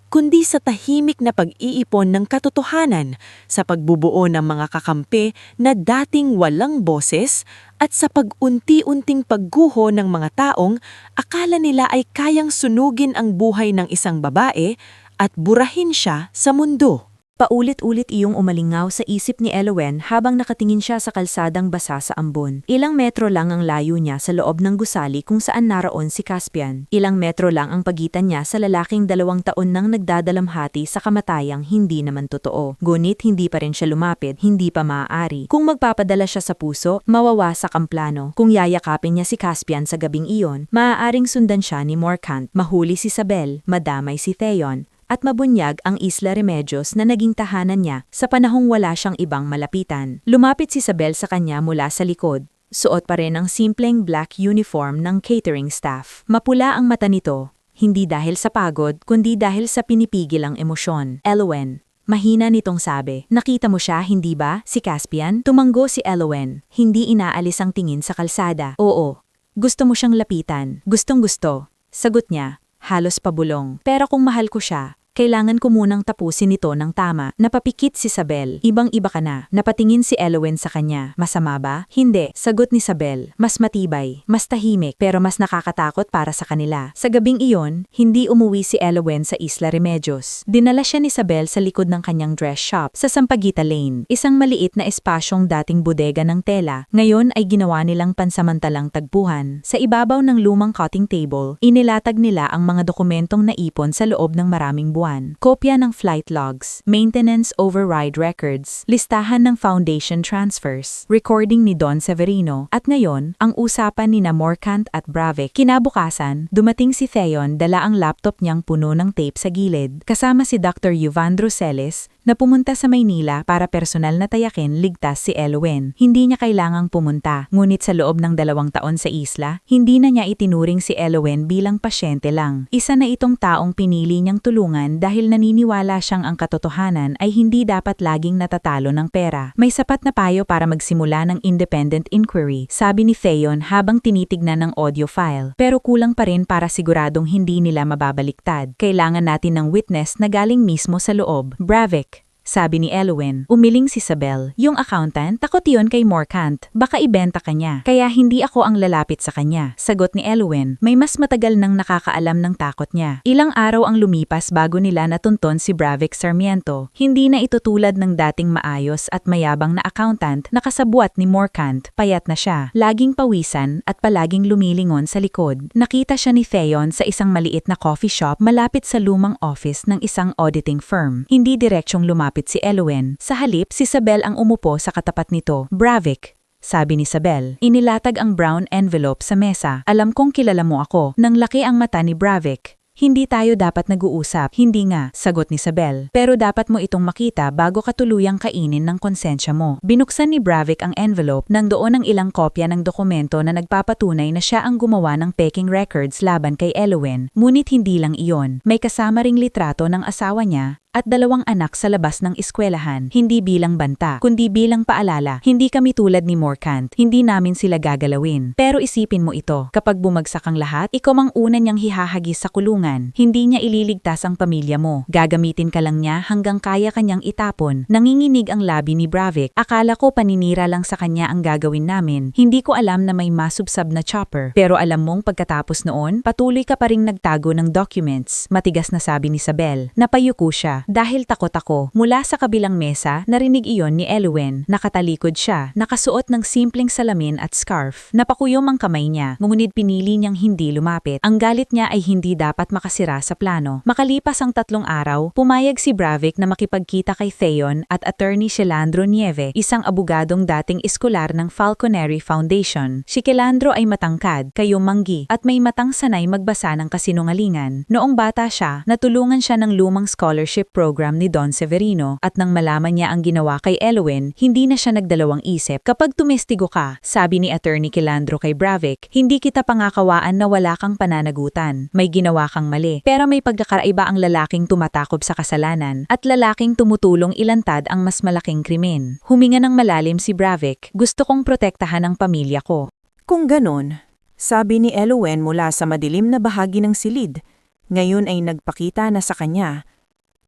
kundi sa tahimik na pag-iipon ng katotohanan, sa pagbubuo ng mga kakampi na dating walang boses, at sa pag-unti-unting pagguho ng mga taong akala nila ay kayang sunugin ang buhay ng isang babae at burahin siya sa mundo. Paulit-ulit iyong umalingaw sa isip ni Elowen habang nakatingin siya sa kalsadang basa sa ambon. Ilang metro lang ang layo niya sa loob ng gusali kung saan naroon si Caspian. Ilang metro lang ang pagitan niya sa lalaking 2 taon nang nagdadalamhati sa kamatayang hindi naman totoo. Ngunit hindi pa rin siya lumapit, hindi pa maaari. Kung magpapadala siya sa puso, mawawasak ang plano. Kung yayakapin niya si Caspian sa gabing iyon, maaaring sundan siya ni Morcant, mahuli si Isabel, madamay si Theon, at mabunyag ang Isla Remedios na naging tahanan niya sa panahong wala siyang ibang malapitan. Lumapit si Isabel sa kanya mula sa likod. Suot pa rin ang simpleng black uniform ng catering staff. Mapula ang mata nito, hindi dahil sa pagod, kundi dahil sa pinipigil ang emosyon. Elowen, mahina nitong sabi. Nakita mo siya, hindi ba? Si Caspian? Tumanggo si Elowen, hindi inaalis ang tingin sa kalsada. Oo. Gusto mo siyang lapitan. Gustong-gusto. Sagot niya. Halos pabulong. Pero kung mahal ko siya, kailangan ko munang tapusin ito ng tama. Napapikit si Isabel. Ibang-iba ka na. Napatingin si Elowen sa kanya. Masama ba? Hindi. Sagot ni Isabel. Mas matibay, mas tahimik, pero mas nakakatakot para sa kanila. Sa gabing iyon, hindi umuwi si Elowen sa Isla Remedios. Dinala siya ni Isabel sa likod ng kanyang dress shop sa Sampaguita Lane. Isang maliit na espasyong dating bodega ng tela. Ngayon ay ginawa nilang pansamantalang tagpuan. Sa ibabaw ng lumang cutting table, inilatag nila ang mga dokumentong naipon sa loob ng maraming buwan. Kopya ng flight logs, maintenance override records, listahan ng foundation transfers, recording ni Don Severino, at ngayon, ang usapan ni Morcant at Bravic. Kinabukasan, dumating si Theon, dala ang laptop niyang puno ng tape sa gilid, kasama si Dr. Yuvandro Celes, na pumunta sa Maynila para personal na tayakin ligtas si Elowen. Hindi niya kailangang pumunta, ngunit sa loob ng 2 taon sa isla, hindi na niya itinuring si Elowen bilang pasyente lang. Isa na itong taong pinili niyang tulungan dahil naniniwala siyang ang katotohanan ay hindi dapat laging natatalo ng pera. May sapat na payo para magsimula ng independent inquiry, sabi ni Theon habang tinitignan ng audio file. Pero kulang pa rin para siguradong hindi nila mababaliktad. Kailangan natin ng witness na galing mismo sa loob. Bravic, sabi ni Elowen. Umiling si Isabel. Yung accountant, takot yun kay Morcant. Baka ibenta ka niya. Kaya hindi ako ang lalapit sa kanya. Sagot ni Elowen. May mas matagal nang nakakaalam ng takot niya. Ilang araw ang lumipas bago nila natunton si Bravic Sarmiento. Hindi na ito tulad ng dating maayos at mayabang na accountant na kasabwat ni Morcant. Payat na siya. Laging pawisan at palaging lumilingon sa likod. Nakita siya ni Theon sa isang maliit na coffee shop malapit sa lumang office ng isang auditing firm. Hindi direksyong lumapit si Elowen. Sa halip, si Isabel ang umupo sa katapat nito. Bravic, sabi ni Isabel. Inilatag ang brown envelope sa mesa. Alam kong kilala mo ako. Nang laki ang mata ni Bravic. Hindi tayo dapat nag-uusap. Hindi nga, sagot ni Isabel. Pero dapat mo itong makita bago ka tuluyang kainin ng konsensya mo. Binuksan ni Bravic ang envelope nang doon ang ilang kopya ng dokumento na nagpapatunay na siya ang gumawa ng peking records laban kay Elowen. Ngunit hindi lang iyon. May kasama ring litrato ng asawa niya at 2 anak sa labas ng eskwelahan. Hindi bilang banta, kundi bilang paalala. Hindi kami tulad ni Morcant. Hindi namin sila gagalawin. Pero isipin mo ito. Kapag bumagsak ang lahat, ikaw ang una niyang hihahagis sa kulungan. Hindi niya ililigtas ang pamilya mo. Gagamitin ka lang niya hanggang kaya kanyang itapon. Nanginginig ang labi ni Bravic. Akala ko paninira lang sa kanya ang gagawin namin. Hindi ko alam na may masubsab na chopper. Pero alam mong pagkatapos noon, patuloy ka pa ring nagtago ng documents. Matigas na sabi ni Isabel. Napayuko siya. Dahil takot ako, mula sa kabilang mesa, narinig iyon ni Elowen. Nakatalikod siya, nakasuot ng simpleng salamin at scarf. Napakuyom ang kamay niya, ngunit pinili niyang hindi lumapit. Ang galit niya ay hindi dapat makasira sa plano. Makalipas ang 3 araw, pumayag si Bravic na makipagkita kay Theon at attorney Shelandro Nieve, isang abogadong dating eskolar ng Falconeri Foundation. Si Shelandro ay matangkad, kayumanggi, at may matang sanay magbasa ng kasinungalingan. Noong bata siya, natulungan siya ng lumang scholarship program ni Don Severino at nang malaman niya ang ginawa kay Elowen, hindi na siya nagdalawang isip. Kapag tumestigo ka, sabi ni Attorney Shelandro kay Bravic, hindi kita pangakawaan na wala kang pananagutan. May ginawa kang mali. Pero may pagkakaraiba ang lalaking tumatakob sa kasalanan at lalaking tumutulong ilantad ang mas malaking krimen. Huminga ng malalim si Bravic. Gusto kong protektahan ang pamilya ko. Kung ganon, sabi ni Elowen mula sa madilim na bahagi ng silid, ngayon ay nagpakita na sa kanya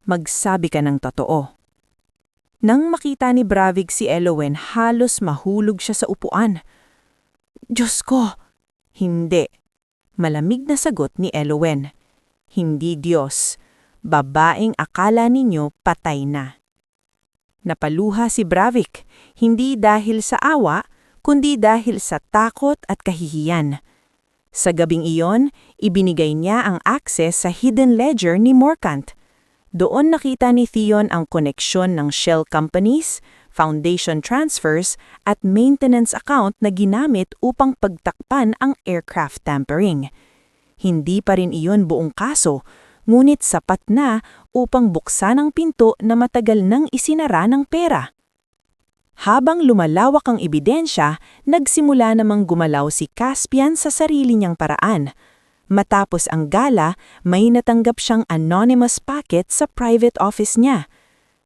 Magsabi ka ng totoo. Nang makita ni Bravik si Elowen, halos mahulog siya sa upuan. Diyos ko! Hindi. Malamig na sagot ni Elowen. Hindi Diyos. Babaeng akala ninyo patay na. Napaluha si Bravik, hindi dahil sa awa, kundi dahil sa takot at kahihiyan. Sa gabing iyon, ibinigay niya ang access sa hidden ledger ni Morcant. Doon nakita ni Theon ang koneksyon ng shell companies, foundation transfers at maintenance account na ginamit upang pagtakpan ang aircraft tampering. Hindi pa rin iyon buong kaso, ngunit sapat na upang buksan ang pinto na matagal nang isinara ng pera. Habang lumalawak ang ebidensya, nagsimula namang gumalaw si Caspian sa sarili niyang paraan. Matapos ang gala, may natanggap siyang anonymous packet sa private office niya.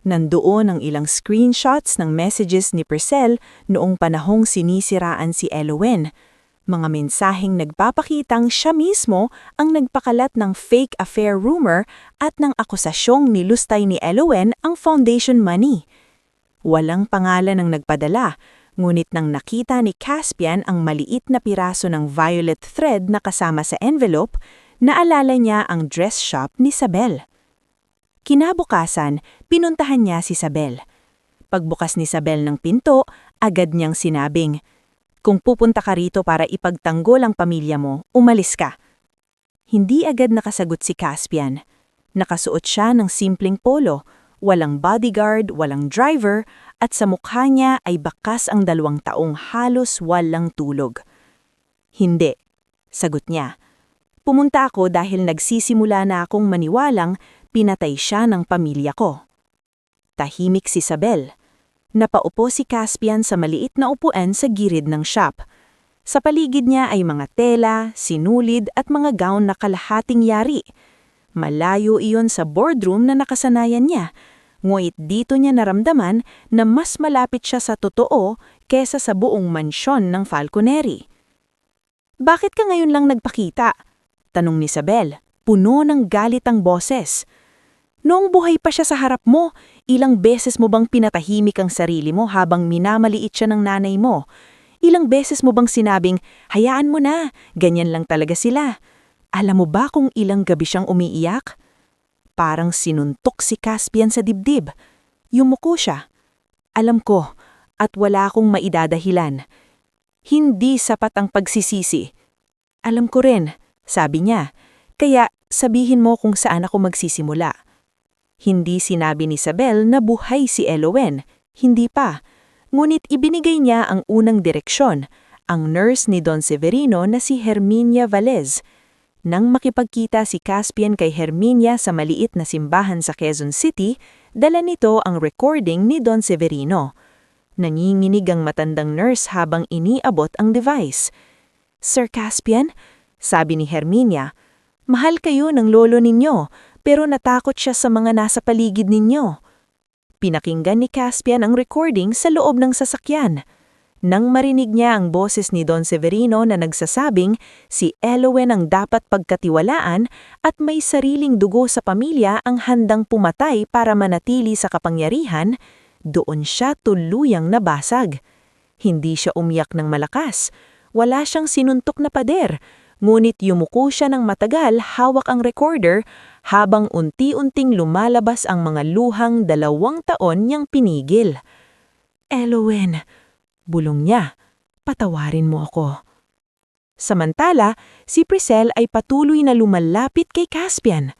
Nandoon ang ilang screenshots ng messages ni Purcell noong panahong sinisiraan si Elowen. Mga mensaheng nagpapakitang siya mismo ang nagpakalat ng fake affair rumor at ng akusasyong nilustay ni Elowen ang foundation money. Walang pangalan ang nagpadala, ngunit nang nakita ni Caspian ang maliit na piraso ng violet thread na kasama sa envelope, naalala niya ang dress shop ni Sabel. Kinabukasan, pinuntahan niya si Sabel. Pagbukas ni Sabel ng pinto, agad niyang sinabing, "Kung pupunta ka rito para ipagtanggol ang pamilya mo, umalis ka." Hindi agad nakasagot si Caspian. Nakasuot siya ng simpleng polo, walang bodyguard, walang driver, at sa mukha niya ay bakas ang 2 taong halos walang tulog. "Hindi," sagot niya. "Pumunta ako dahil nagsisimula na akong maniwalang pinatay siya ng pamilya ko." Tahimik si Sabel. Napaupo si Caspian sa maliit na upuan sa gilid ng shop. Sa paligid niya ay mga tela, sinulid at mga gown na kalahating yari. Malayo iyon sa boardroom na nakasanayan niya, ngunit dito niya naramdaman na mas malapit siya sa totoo kesa sa buong mansyon ng Falconeri. "Bakit ka ngayon lang nagpakita?" tanong ni Sabel, puno ng galit ang boses. "Noong buhay pa siya sa harap mo, ilang beses mo bang pinatahimik ang sarili mo habang minamaliit siya ng nanay mo? Ilang beses mo bang sinabing, hayaan mo na, ganyan lang talaga sila? Alam mo ba kung ilang gabi siyang umiiyak?" Parang sinuntok si Caspian sa dibdib. Yumuko siya. "Alam ko, at wala akong maidadahilan. Hindi sapat ang pagsisisi." "Alam ko rin," sabi niya. "Kaya sabihin mo kung saan ako magsisimula." Hindi sinabi ni Sabel na buhay si Elowen. Hindi pa. Ngunit ibinigay niya ang unang direksyon, ang nurse ni Don Severino na si Herminia Valles. Nang makipagkita si Caspian kay Herminia sa maliit na simbahan sa Quezon City, dala nito ang recording ni Don Severino. Nanginginig ang matandang nurse habang iniabot ang device. "Sir Caspian," sabi ni Herminia, "mahal kayo ng lolo ninyo, pero natakot siya sa mga nasa paligid ninyo." Pinakinggan ni Caspian ang recording sa loob ng sasakyan. Nang marinig niya ang boses ni Don Severino na nagsasabing si Elowen ang dapat pagkatiwalaan at may sariling dugo sa pamilya ang handang pumatay para manatili sa kapangyarihan, doon siya tuluyang nabasag. Hindi siya umiyak ng malakas, wala siyang sinuntok na pader, ngunit yumuko siya ng matagal hawak ang recorder habang unti-unting lumalabas ang mga luhang 2 taon niyang pinigil. "Elowen," bulong niya, "patawarin mo ako." Samantala, si Purcell ay patuloy na lumalapit kay Caspian.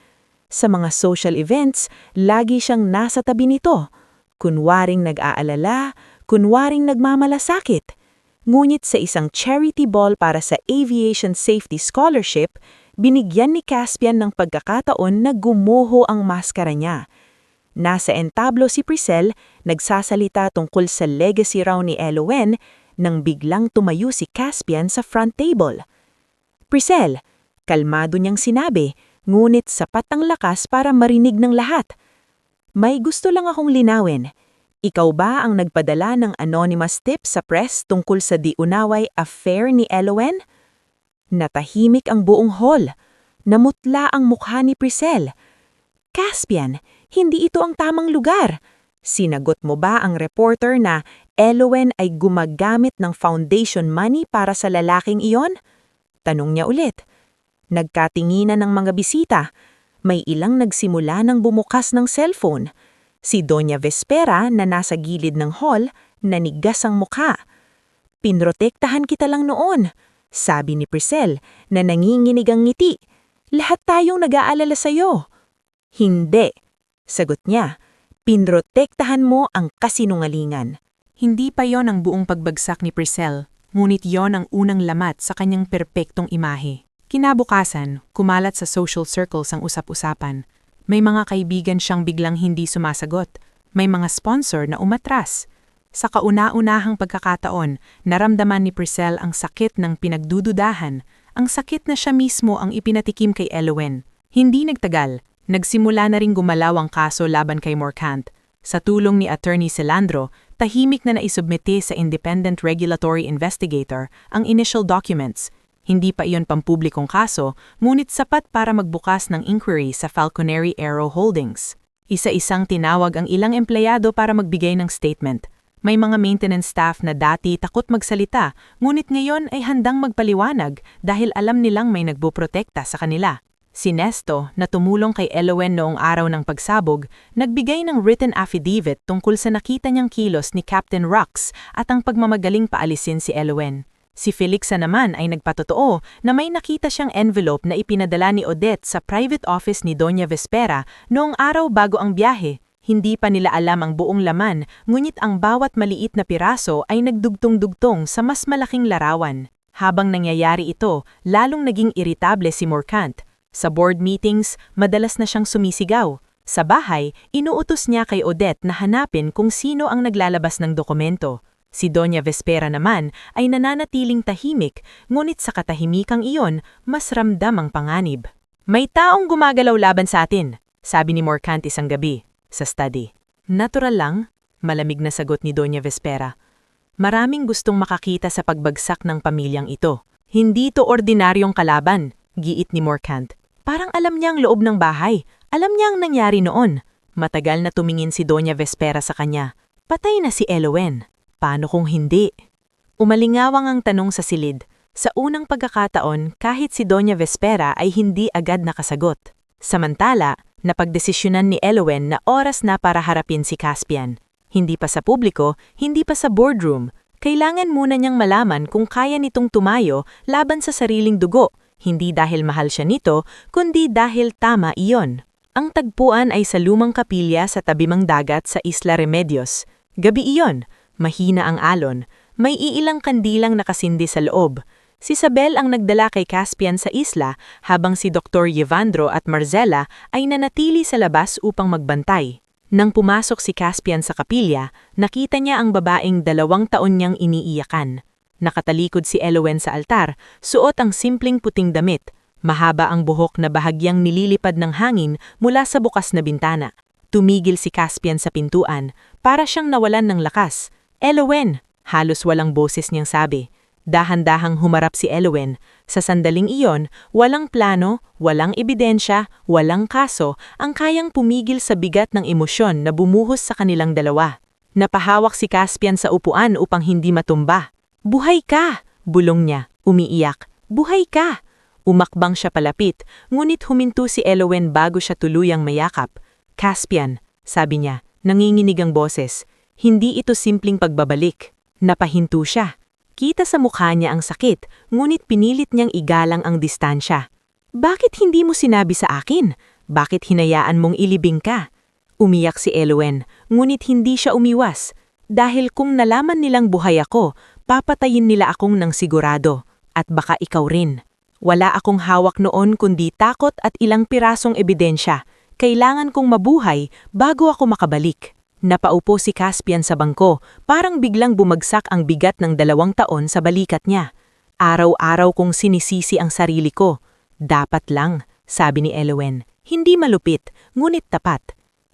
Sa mga social events, lagi siyang nasa tabi nito. Kunwaring nag-aalala, kunwaring nagmamalasakit. Ngunit sa isang charity ball para sa Aviation Safety Scholarship, binigyan ni Caspian ng pagkakataon na gumuho ang maskara niya. Nasa entablo si Purcell, nagsasalita tungkol sa legacy raw ni Elowen, nang biglang tumayo si Caspian sa front table. "Purcell," kalmado niyang sinabi, ngunit sapat ang lakas para marinig ng lahat. "May gusto lang akong linawin. Ikaw ba ang nagpadala ng anonymous tip sa press tungkol sa di-unaway affair ni Elowen?" Natahimik ang buong hall. Namutla ang mukha ni Purcell. "Caspian, Hindi ito ang tamang lugar. Sinagot mo ba ang reporter na Elowen ay gumagamit ng foundation money para sa lalaking iyon? Tanong niya ulit. Nagkatinginan ng mga bisita. May ilang nagsimula ng bumukas ng cellphone. Si Doña Vespera na nasa gilid ng hall, nanigas ang mukha. Pinrotektahan kita lang noon, sabi ni Priscel na nanginginig ang ngiti. Lahat tayong nag-aalala sa'yo. Hindi, sagot niya. Pinrotektahan mo ang kasinungalingan. Hindi pa yon ang buong pagbagsak ni Priscel, ngunit yon ang unang lamat sa kanyang perpektong imahe. Kinabukasan, kumalat sa social circles ang usap-usapan. May mga kaibigan siyang biglang hindi sumasagot. May mga sponsor na umatras. Sa kauna-unahang pagkakataon, naramdaman ni Priscel ang sakit ng pinagdududahan, ang sakit na siya mismo ang ipinatikim kay Elowen. Hindi nagtagal, nagsimula na ring gumalaw ang kaso laban kay Morcant. Sa tulong ni Attorney Celandro, tahimik na naisubmite sa Independent Regulatory Investigator ang initial documents. Hindi pa iyon pampublikong kaso, ngunit sapat para magbukas ng inquiry sa Falconeri Aero Holdings. Isa-isang tinawag ang ilang empleyado para magbigay ng statement. May mga maintenance staff na dati takot magsalita, ngunit ngayon ay handang magpaliwanag dahil alam nilang may nagboprotekta sa kanila. Si Nesto, na tumulong kay Elowen noong araw ng pagsabog, nagbigay ng written affidavit tungkol sa nakita niyang kilos ni Captain Rux at ang pagmamagaling paalisin si Elowen. Si Felixa naman ay nagpatotoo na may nakita siyang envelope na ipinadala ni Odette sa private office ni Doña Vespera noong araw bago ang biyahe. Hindi pa nila alam ang buong laman, ngunit ang bawat maliit na piraso ay nagdugtong-dugtong sa mas malaking larawan. Habang nangyayari ito, lalong naging iritable si Morcant. Sa board meetings, madalas na siyang sumisigaw. Sa bahay, inuutos niya kay Odette na hanapin kung sino ang naglalabas ng dokumento. Si Doña Vespera naman ay nananatiling tahimik, ngunit sa katahimikang iyon, mas ramdam ang panganib. May taong gumagalaw laban sa atin, sabi ni Morcant isang gabi. Sa study. Natural lang, malamig na sagot ni Doña Vespera. Maraming gustong makakita sa pagbagsak ng pamilyang ito. Hindi ito ordinaryong kalaban, giit ni Morcant. Parang alam niya ang loob ng bahay. Alam niya ang nangyari noon. Matagal na tumingin si Doña Vespera sa kanya. Patay na si Elowen. Paano kung hindi? Umalingawang ang tanong sa silid. Sa unang pagkakataon, kahit si Doña Vespera ay hindi agad nakasagot. Samantala, napagdesisyonan ni Elowen na oras na para harapin si Caspian. Hindi pa sa publiko, hindi pa sa boardroom. Kailangan muna niyang malaman kung kaya nitong tumayo laban sa sariling dugo, hindi dahil mahal siya nito, kundi dahil tama iyon. Ang tagpuan ay sa lumang kapilya sa tabimang dagat sa Isla Remedios. Gabi iyon, mahina ang alon, may iilang kandilang nakasindi sa loob. Si Isabel ang nagdala kay Caspian sa isla habang si Dr. Yevandro at Marcela ay nanatili sa labas upang magbantay. Nang pumasok si Caspian sa kapilya, nakita niya ang babaeng 2 taon niyang iniiyakan. Nakatalikod si Elowen sa altar, suot ang simpleng puting damit. Mahaba ang buhok na bahagyang nililipad ng hangin mula sa bukas na bintana. Tumigil si Caspian sa pintuan, para siyang nawalan ng lakas. Elowen! Halos walang boses niyang sabi. Dahan-dahang humarap si Elowen. Sa sandaling iyon, walang plano, walang ebidensya, walang kaso ang kayang pumigil sa bigat ng emosyon na bumuhos sa kanilang dalawa. Napahawak si Caspian sa upuan upang hindi matumba. "Buhay ka!" bulong niya, umiiyak. "Buhay ka!" Umakbang siya palapit, ngunit huminto si Elowen bago siya tuluyang mayakap. "Caspian," sabi niya, nanginginig ang boses. Hindi ito simpleng pagbabalik. Napahinto siya. Kita sa mukha niya ang sakit, ngunit pinilit niyang igalang ang distansya. "Bakit hindi mo sinabi sa akin? Bakit hinayaan mong ilibing ka?" Umiyak si Elowen, ngunit hindi siya umiwas. "Dahil kung nalaman nilang buhay ako, papatayin nila akong nang sigurado. At baka ikaw rin. Wala akong hawak noon kundi takot at ilang pirasong ebidensya. Kailangan kong mabuhay bago ako makabalik." Napaupo si Caspian sa bangko, parang biglang bumagsak ang bigat ng 2 taon sa balikat niya. "Araw-araw kong sinisisi ang sarili ko. Dapat lang," sabi ni Elowen. "Hindi malupit, ngunit tapat.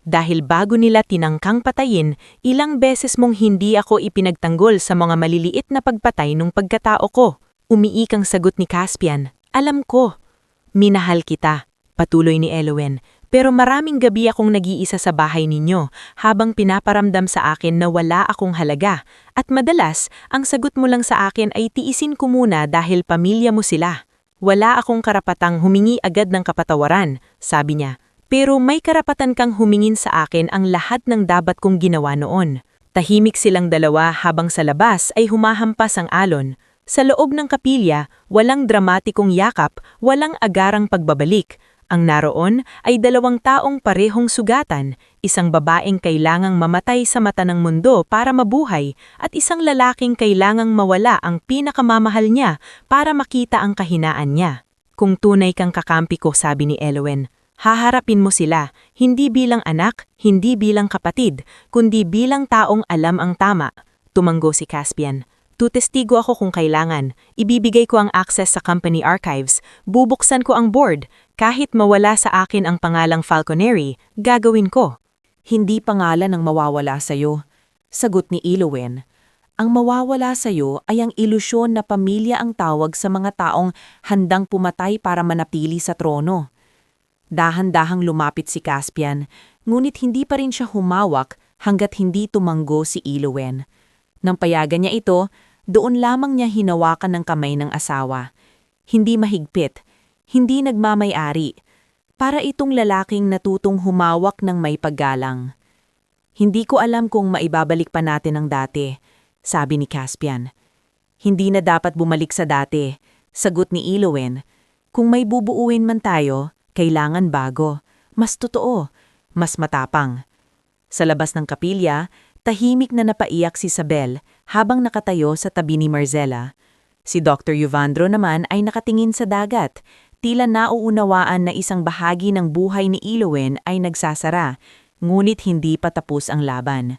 Dahil bago nila tinangkang patayin, ilang beses mong hindi ako ipinagtanggol sa mga maliliit na pagpatay nung pagkatao ko." Umiikang sagot ni Caspian. "Alam ko." "Minahal kita," patuloy ni Elowen, Pero maraming gabi akong nag-iisa sa bahay ninyo habang pinaparamdam sa akin na wala akong halaga. At madalas, ang sagot mo lang sa akin ay tiisin ko muna dahil pamilya mo sila. Wala akong karapatang humingi agad ng kapatawaran, sabi niya. Pero may karapatan kang humingin sa akin ang lahat ng dapat kong ginawa noon. Tahimik silang dalawa habang sa labas ay humahampas ang alon. Sa loob ng kapilya, walang dramatikong yakap, walang agarang pagbabalik. Ang naroon ay 2 taong parehong sugatan, isang babaeng kailangang mamatay sa mata ng mundo para mabuhay at isang lalaking kailangang mawala ang pinakamamahal niya para makita ang kahinaan niya. Kung tunay kang kakampi ko, sabi ni Elowen, haharapin mo sila, hindi bilang anak, hindi bilang kapatid, kundi bilang taong alam ang tama. Tumanggo si Caspian. Tutestigo ako kung kailangan. Ibibigay ko ang access sa company archives. Bubuksan ko ang board. Kahit mawala sa akin ang pangalang Falconeri, gagawin ko. Hindi pangalan ang mawawala sa'yo. Sagot ni Elowen. Ang mawawala sa'yo ay ang ilusyon na pamilya ang tawag sa mga taong handang pumatay para manatili sa trono. Dahan-dahang lumapit si Caspian, ngunit hindi pa rin siya humawak hanggat hindi tumanggo si Elowen. Nang payagan niya ito, doon lamang niya hinawakan ng kamay ng asawa. Hindi mahigpit, hindi nagmamay-ari. Para itong lalaking natutong humawak ng may paggalang. Hindi ko alam kung maibabalik pa natin ang dati, sabi ni Caspian. Hindi na dapat bumalik sa dati, sagot ni Elowen. Kung may bubuuin man tayo, kailangan bago, mas totoo, mas matapang. Sa labas ng kapilya, tahimik na napaiyak si Isabel habang nakatayo sa tabi ni Marcela. Si Dr. Yuvandro naman ay nakatingin sa dagat, tila nauunawaan na isang bahagi ng buhay ni Elowen ay nagsasara, ngunit hindi pa tapos ang laban.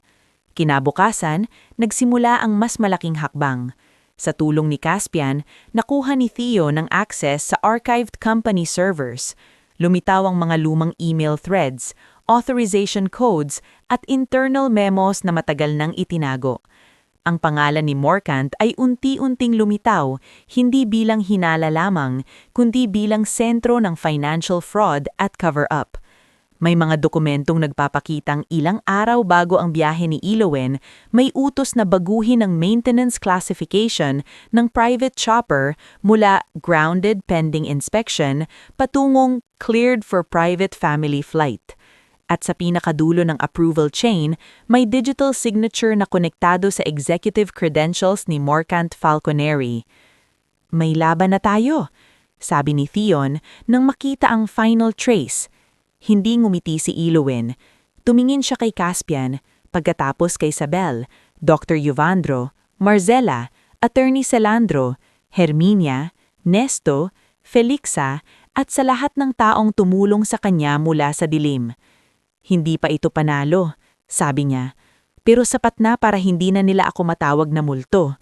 Kinabukasan, nagsimula ang mas malaking hakbang. Sa tulong ni Caspian, nakuha ni Theo ng access sa archived company servers. Lumitaw ang mga lumang email threads, authorization codes at internal memos na matagal nang itinago. Ang pangalan ni Morcant ay unti-unting lumitaw, hindi bilang hinala lamang, kundi bilang sentro ng financial fraud at cover-up. May mga dokumentong nagpapakitang ilang araw bago ang biyahe ni Elowen, may utos na baguhin ang maintenance classification ng private chopper mula grounded pending inspection patungong cleared for private family flight. At sa pinakadulo ng approval chain, may digital signature na konektado sa executive credentials ni Morcant Falconeri. May laban na tayo, sabi ni Theon nang makita ang final trace. Hindi ngumiti si Elowen. Tumingin siya kay Caspian, pagkatapos kay Isabel, Dr. Yuvandro, Marcela, Attorney Celandro, Herminia, Nesto, Felixa, at sa lahat ng taong tumulong sa kanya mula sa dilim. Hindi pa ito panalo, sabi niya, pero sapat na para hindi na nila ako matawag na multo.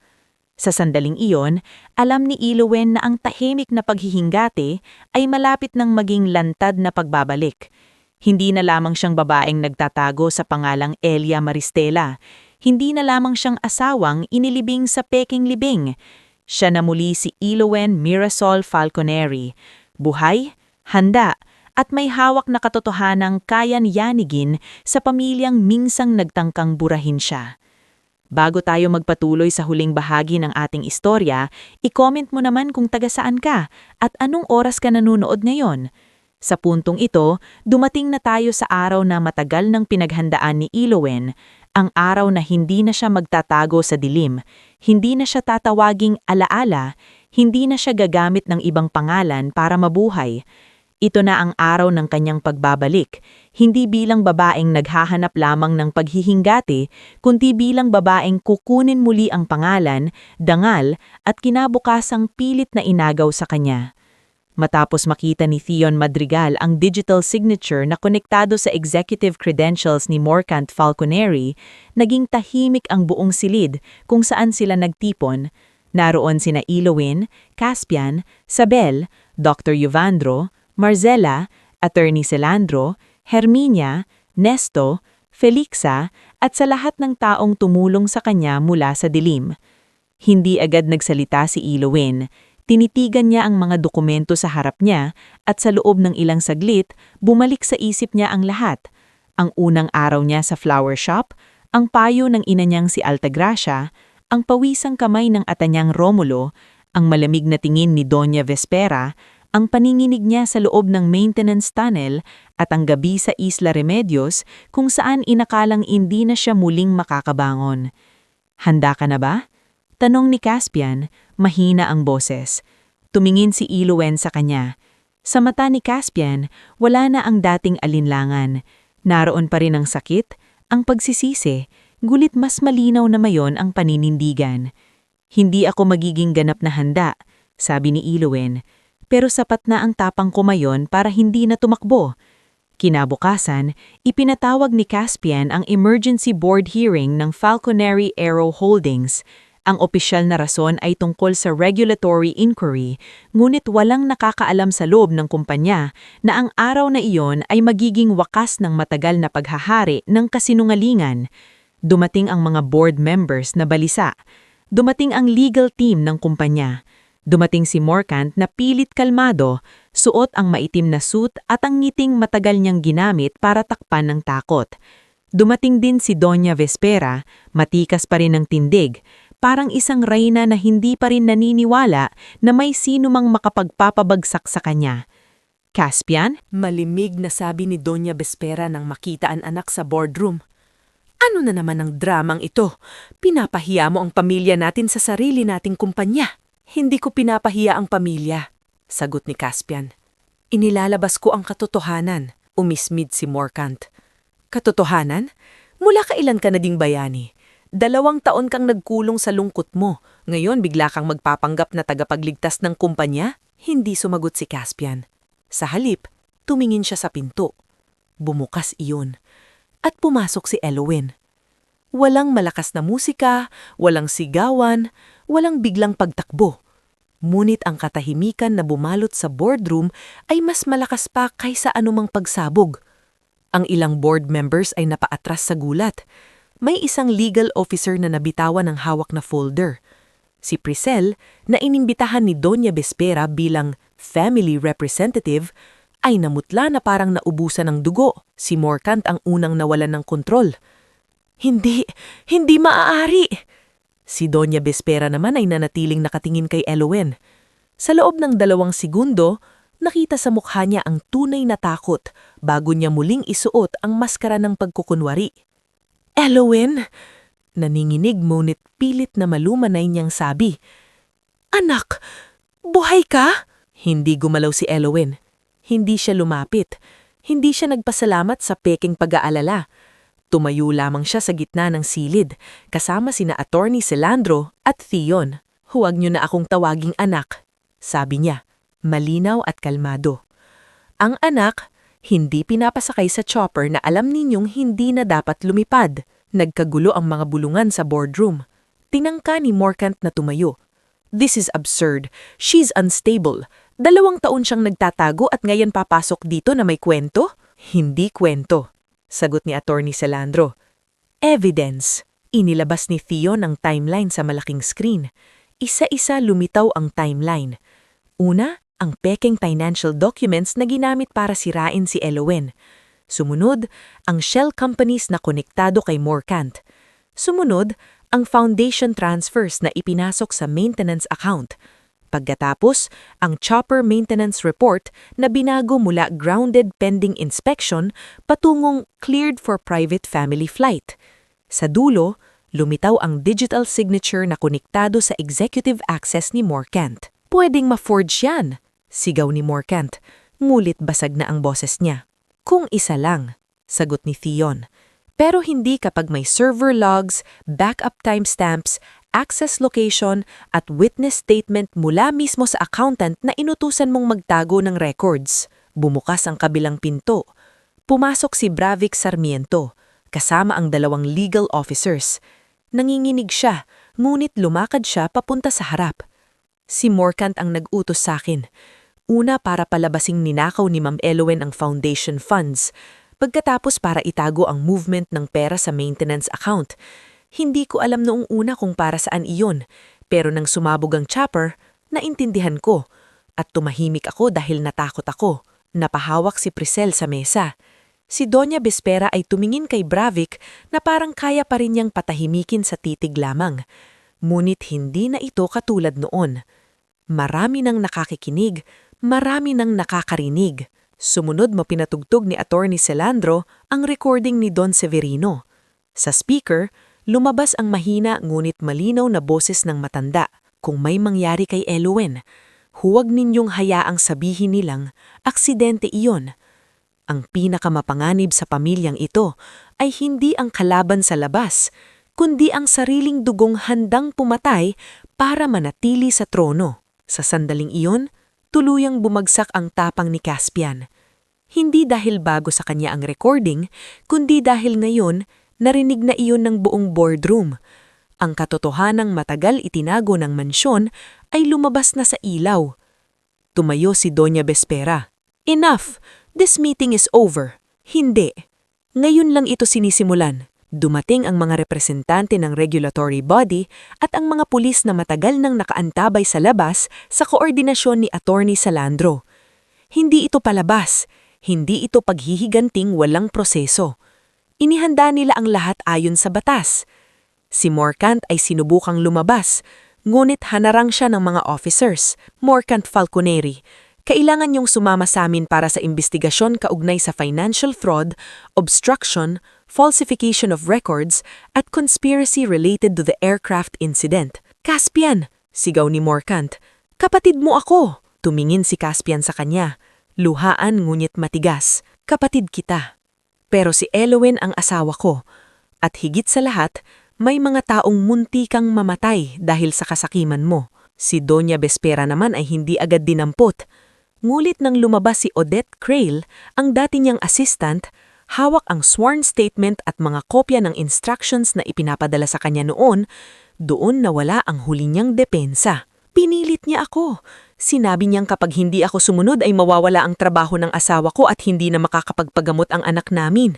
Sa sandaling iyon, alam ni Elowen na ang tahimik na paghihingate ay malapit ng maging lantad na pagbabalik. Hindi na lamang siyang babaeng nagtatago sa pangalang Elia Maristela. Hindi na lamang siyang asawang inilibing sa peking libing. Siya na muli si Elowen Mirasol Falconeri. Buhay, handa, at may hawak na katotohanang kayan yanigin sa pamilyang minsang nagtangkang burahin siya. Bago tayo magpatuloy sa huling bahagi ng ating istorya, i-comment mo naman kung taga saan ka at anong oras ka nanonood ngayon. Sa puntong ito, dumating na tayo sa araw na matagal nang pinaghandaan ni Elowen, ang araw na hindi na siya magtatago sa dilim, hindi na siya tatawaging alaala, hindi na siya gagamit ng ibang pangalan para mabuhay. Ito na ang araw ng kanyang pagbabalik, hindi bilang babaeng naghahanap lamang ng paghihingati, kundi bilang babaeng kukunin muli ang pangalan, dangal, at kinabukasang pilit na inagaw sa kanya. Matapos makita ni Theon Madrigal ang digital signature na konektado sa executive credentials ni Morcant Falconeri, naging tahimik ang buong silid kung saan sila nagtipon. Naroon sina Elowen, Caspian, Isabel, Dr. Yuvandro, Marcela, Attorney Celandro, Herminia, Nesto, Felixa, at sa lahat ng taong tumulong sa kanya mula sa dilim. Hindi agad nagsalita si Elowen. Tinitigan niya ang mga dokumento sa harap niya at sa loob ng ilang saglit, bumalik sa isip niya ang lahat. Ang unang araw niya sa flower shop, ang payo ng ina niyang si Altagracia, ang pawisang kamay ng ata niyang Romulo, ang malamig na tingin ni Doña Vespera, ang paninginig niya sa loob ng maintenance tunnel at ang gabi sa Isla Remedios kung saan inakalang hindi na siya muling makakabangon. Handa ka na ba? Tanong ni Caspian, mahina ang boses. Tumingin si Ilowen sa kanya. Sa mata ni Caspian, wala na ang dating alinlangan. Naroon pa rin ang sakit, ang pagsisisi, gulit mas malinaw na mayon ang paninindigan. Hindi ako magiging ganap na handa, sabi ni Ilowen, pero sapat na ang tapang ko mayon para hindi na tumakbo. Kinabukasan, ipinatawag ni Caspian ang emergency board hearing ng Falconary Aero Holdings. Ang opisyal na rason ay tungkol sa regulatory inquiry, ngunit walang nakakaalam sa loob ng kumpanya na ang araw na iyon ay magiging wakas ng matagal na paghahari ng kasinungalingan. Dumating ang mga board members na balisa. Dumating ang legal team ng kumpanya. Dumating si Morcant na pilit kalmado, suot ang maitim na suit at ang ngiting matagal niyang ginamit para takpan ng takot. Dumating din si Doña Vespera, matikas pa rin ang tindig, parang isang reyna na hindi pa rin naniniwala na may sino mang makapagpapabagsak sa kanya. Caspian? Malimig na sabi ni Doña Vespera nang makita ang anak sa boardroom. Ano na naman ang dramang ito? Pinapahiya mo ang pamilya natin sa sarili nating kumpanya. Hindi ko pinapahiya ang pamilya, sagot ni Caspian. Inilalabas ko ang katotohanan, umismid si Morcant. Katotohanan? Mula kailan ka naging bayani? 2 taon kang nagkulong sa lungkot mo. Ngayon bigla kang magpapanggap na tagapagligtas ng kumpanya? Hindi sumagot si Caspian. Sa halip, tumingin siya sa pinto. Bumukas iyon. At pumasok si Elowen. Walang malakas na musika, walang sigawan, walang biglang pagtakbo. Ngunit ang katahimikan na bumalot sa boardroom ay mas malakas pa kaysa anumang pagsabog. Ang ilang board members ay napaatras sa gulat. May isang legal officer na nabitawan ng hawak na folder. Si Priscel, na inimbitahan ni Doña Vespera bilang family representative, ay namutla na parang naubusan ng dugo. Si Morcant ang unang nawalan ng kontrol. Hindi maaari! Si Doña Vespera naman ay nanatiling nakatingin kay Elowen. Sa loob ng 2 segundo, nakita sa mukha niya ang tunay na takot bago niya muling isuot ang maskara ng pagkukunwari. Elowen! Naninginig ngunit pilit na malumanay niyang sabi. Anak, buhay ka? Hindi gumalaw si Elowen. Hindi siya lumapit. Hindi siya nagpasalamat sa peking pag-aalala. Tumayo lamang siya sa gitna ng silid, kasama sina Attorney Celandro at Theon. Huwag niyo na akong tawaging anak, sabi niya, malinaw at kalmado. Ang anak, hindi pinapasakay sa chopper na alam ninyong hindi na dapat lumipad. Nagkagulo ang mga bulungan sa boardroom. Tinangka ni Morcant na tumayo. This is absurd. She's unstable. 2 taon siyang nagtatago at ngayon papasok dito na may kwento? Hindi kwento, sagot ni Attorney Celandro. Evidence. Inilabas ni Theon ang timeline sa malaking screen. Isa-isa lumitaw ang timeline. Una, ang peking financial documents na ginamit para sirain si Elowen. Sumunod, ang shell companies na konektado kay Morcant. Sumunod, ang foundation transfers na ipinasok sa maintenance account. Pagkatapos, ang chopper maintenance report na binago mula grounded pending inspection patungong cleared for private family flight. Sa dulo, lumitaw ang digital signature na konektado sa executive access ni Morcant. Pwedeng ma-forge yan, sigaw ni Morcant. Ngulit basag na ang boses niya. Kung isa lang, sagot ni Theon. Pero hindi kapag may server logs, backup timestamps, access location at witness statement mula mismo sa accountant na inutusan mong magtago ng records. Bumukas ang kabilang pinto. Pumasok si Bravic Sarmiento, kasama ang 2 legal officers. Nanginginig siya, ngunit lumakad siya papunta sa harap. Si Morcant ang nag-utos sa akin. Una para palabasing ninakaw ni Ma'am Elowen ang foundation funds. Pagkatapos para itago ang movement ng pera sa maintenance account. Hindi ko alam noong una kung para saan iyon, pero nang sumabog ang chopper, Naintindihan ko at tumahimik ako dahil natakot ako. Napahawak si Priscel sa mesa. Si Doña Bespera ay tumingin kay Bravik na parang kaya pa rin niyang patahimikin sa titig lamang. Ngunit hindi na ito katulad noon. Marami nang nakakikinig, marami nang nakakarinig. Sumunod mapinatugtog ni Attorney Celandro ang recording ni Don Severino. Sa speaker, lumabas ang mahina ngunit malinaw na boses ng matanda. Kung may mangyari kay Elowen, huwag ninyong hayaang sabihin nilang aksidente iyon. Ang pinakamapanganib sa pamilyang ito ay hindi ang kalaban sa labas, kundi ang sariling dugong handang pumatay para manatili sa trono. Sa sandaling iyon, tuluyang bumagsak ang tapang ni Caspian. Hindi dahil bago sa kanya ang recording, kundi dahil ngayon narinig na iyon ng buong boardroom. Ang katotohanang matagal itinago ng mansyon ay lumabas na sa ilaw. Tumayo si Doña Bespera. Enough! This meeting is over. Hindi. Ngayon lang ito sinisimulan. Dumating ang mga representante ng regulatory body at ang mga pulis na matagal nang nakaantabay sa labas sa koordinasyon ni Attorney Celandro. Hindi ito palabas. Hindi ito paghihiganting walang proseso. Inihanda nila ang lahat ayon sa batas. Si Morcant ay sinubukang lumabas, ngunit hanarang siya ng mga officers. Morcant Falconeri, kailangan niyong sumama sa amin para sa investigasyon kaugnay sa financial fraud, obstruction, falsification of records, at conspiracy related to the aircraft incident. Caspian, sigaw ni Morcant. Kapatid mo ako! Tumingin si Caspian sa kanya. Luhaan ngunit matigas. Kapatid kita. Pero si Elowen ang asawa ko. At higit sa lahat, may mga taong muntikang mamatay dahil sa kasakiman mo. Si Doña Bespera naman ay hindi agad dinampot. Ngulit nang lumabas si Odette Crail, ang dati niyang assistant, hawak ang sworn statement at mga kopya ng instructions na ipinapadala sa kanya noon, doon nawala ang huli niyang depensa. Pinilit niya ako. Sinabi niyang kapag hindi ako sumunod ay mawawala ang trabaho ng asawa ko at hindi na makakapagpagamot ang anak namin.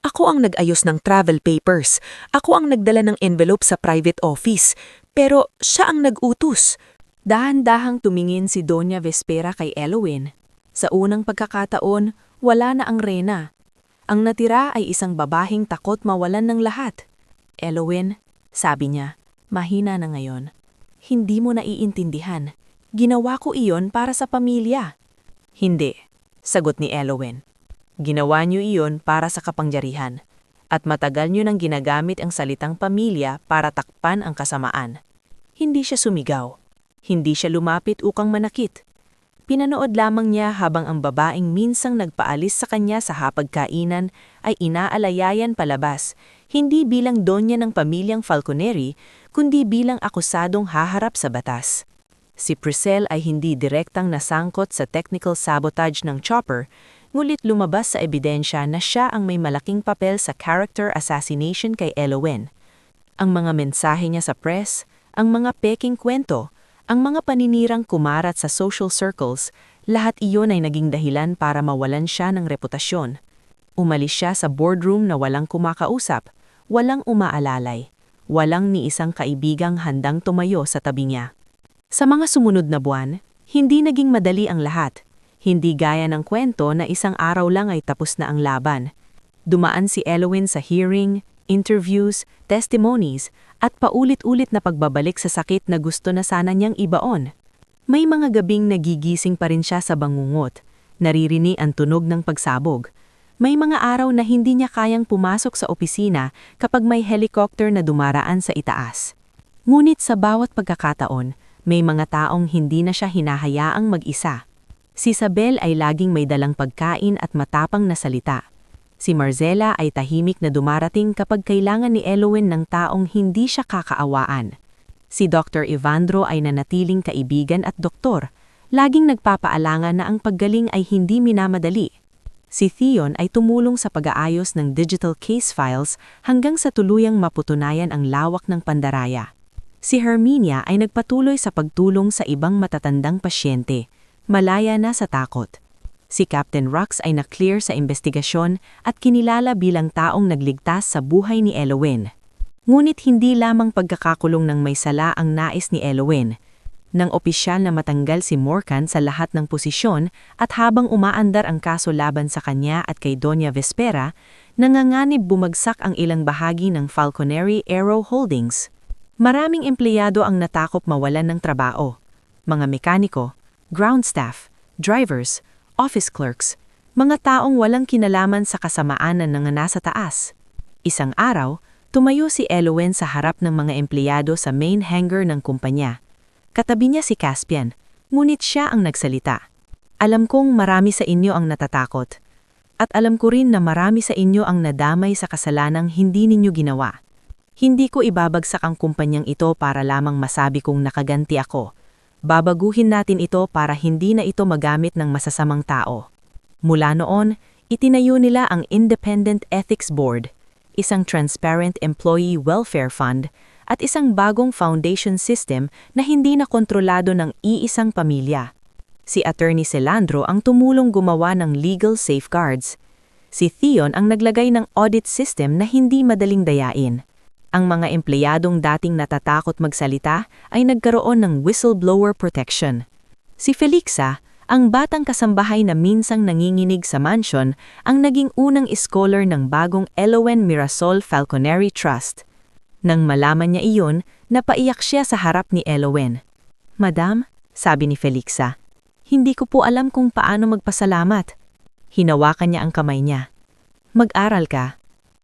Ako ang nag-ayos ng travel papers. Ako ang nagdala ng envelope sa private office. Pero siya ang nag-utos. Dahan-dahang tumingin si Doña Vespera kay Elowen. Sa unang pagkakataon, wala na ang reyna. Ang natira ay isang babaheng takot mawalan ng lahat. Elowen, sabi niya, mahina na ngayon. Hindi mo naiintindihan. Ginawa ko iyon para sa pamilya. Hindi, sagot ni Elowen. Ginawa niyo iyon para sa kapangyarihan, at matagal niyo nang ginagamit ang salitang pamilya para takpan ang kasamaan. Hindi siya sumigaw. Hindi siya lumapit upang manakit. Pinanood lamang niya habang ang babaeng minsang nagpaalis sa kanya sa hapagkainan ay inaalayayan palabas, hindi bilang donya ng pamilyang Falconeri, kundi bilang akusadong haharap sa batas. Si Priscel ay hindi direktang nasangkot sa technical sabotage ng chopper, ngulit lumabas sa ebidensya na siya ang may malaking papel sa character assassination kay Elowen. Ang mga mensahe niya sa press, ang mga peking kwento, ang mga paninirang kumarat sa social circles, lahat iyon ay naging dahilan para mawalan siya ng reputasyon. Umalis siya sa boardroom na walang kumakausap, walang umaalalay, walang ni isang kaibigang handang tumayo sa tabi niya. Sa mga sumunod na buwan, hindi naging madali ang lahat. Hindi gaya ng kwento na isang araw lang ay tapos na ang laban. Dumaan si Elowen sa hearing, interviews, testimonies, at paulit-ulit na pagbabalik sa sakit na gusto na sana niyang ibaon. May mga gabing nagigising pa rin siya sa bangungot, naririnig ang tunog ng pagsabog. May mga araw na hindi niya kayang pumasok sa opisina kapag may helicopter na dumaraan sa itaas. Ngunit sa bawat pagkakataon, may mga taong hindi na siya hinahayaang mag-isa. Si Isabel ay laging may dalang pagkain at matapang na salita. Si Marcela ay tahimik na dumarating kapag kailangan ni Elowen ng taong hindi siya kakaawaan. Si Dr. Evandro ay nanatiling kaibigan at doktor, laging nagpapaalangan na ang paggaling ay hindi minamadali. Si Theon ay tumulong sa pag-aayos ng digital case files hanggang sa tuluyang maputunayan ang lawak ng pandaraya. Si Herminia ay nagpatuloy sa pagtulong sa ibang matatandang pasyente, malaya na sa takot. Si Captain Rox ay na-clear sa investigasyon at kinilala bilang taong nagligtas sa buhay ni Elowen. Ngunit hindi lamang pagkakakulong ng may sala ang nais ni Elowen. Nang opisyal na matanggal si Morcan sa lahat ng posisyon at habang umaandar ang kaso laban sa kanya at kay Doña Vespera, nanganganib bumagsak ang ilang bahagi ng Falconeri Aero Holdings. Maraming empleyado ang natakop mawalan ng trabaho. Mga mekaniko, ground staff, drivers, office clerks, mga taong walang kinalaman sa kasamaanan ng nasa taas. Isang araw, tumayo si Elowen sa harap ng mga empleyado sa main hangar ng kumpanya. Katabi niya si Caspian, ngunit siya ang nagsalita. Alam kong marami sa inyo ang natatakot. At alam ko rin na marami sa inyo ang nadamay sa kasalanang hindi ninyo ginawa. Hindi ko ibabagsak ang kumpanyang ito para lamang masabi kong nakaganti ako. Babaguhin natin ito para hindi na ito magamit ng masasamang tao. Mula noon, itinayo nila ang Independent Ethics Board, isang Transparent Employee Welfare Fund, at isang bagong foundation system na hindi na kontrolado ng iisang pamilya. Si Attorney Celandro ang tumulong gumawa ng legal safeguards. Si Theon ang naglagay ng audit system na hindi madaling dayain. Ang mga empleyadong dating natatakot magsalita ay nagkaroon ng whistleblower protection. Si Felixa, ang batang kasambahay na minsang nanginginig sa mansion, ang naging unang scholar ng bagong Elowen Mirasol Falconeri Trust. Nang malaman niya iyon, napaiyak siya sa harap ni Elowen. "Madam," sabi ni Felixa, "hindi ko po alam kung paano magpasalamat." Hinawakan niya ang kamay niya. "Mag-aral ka.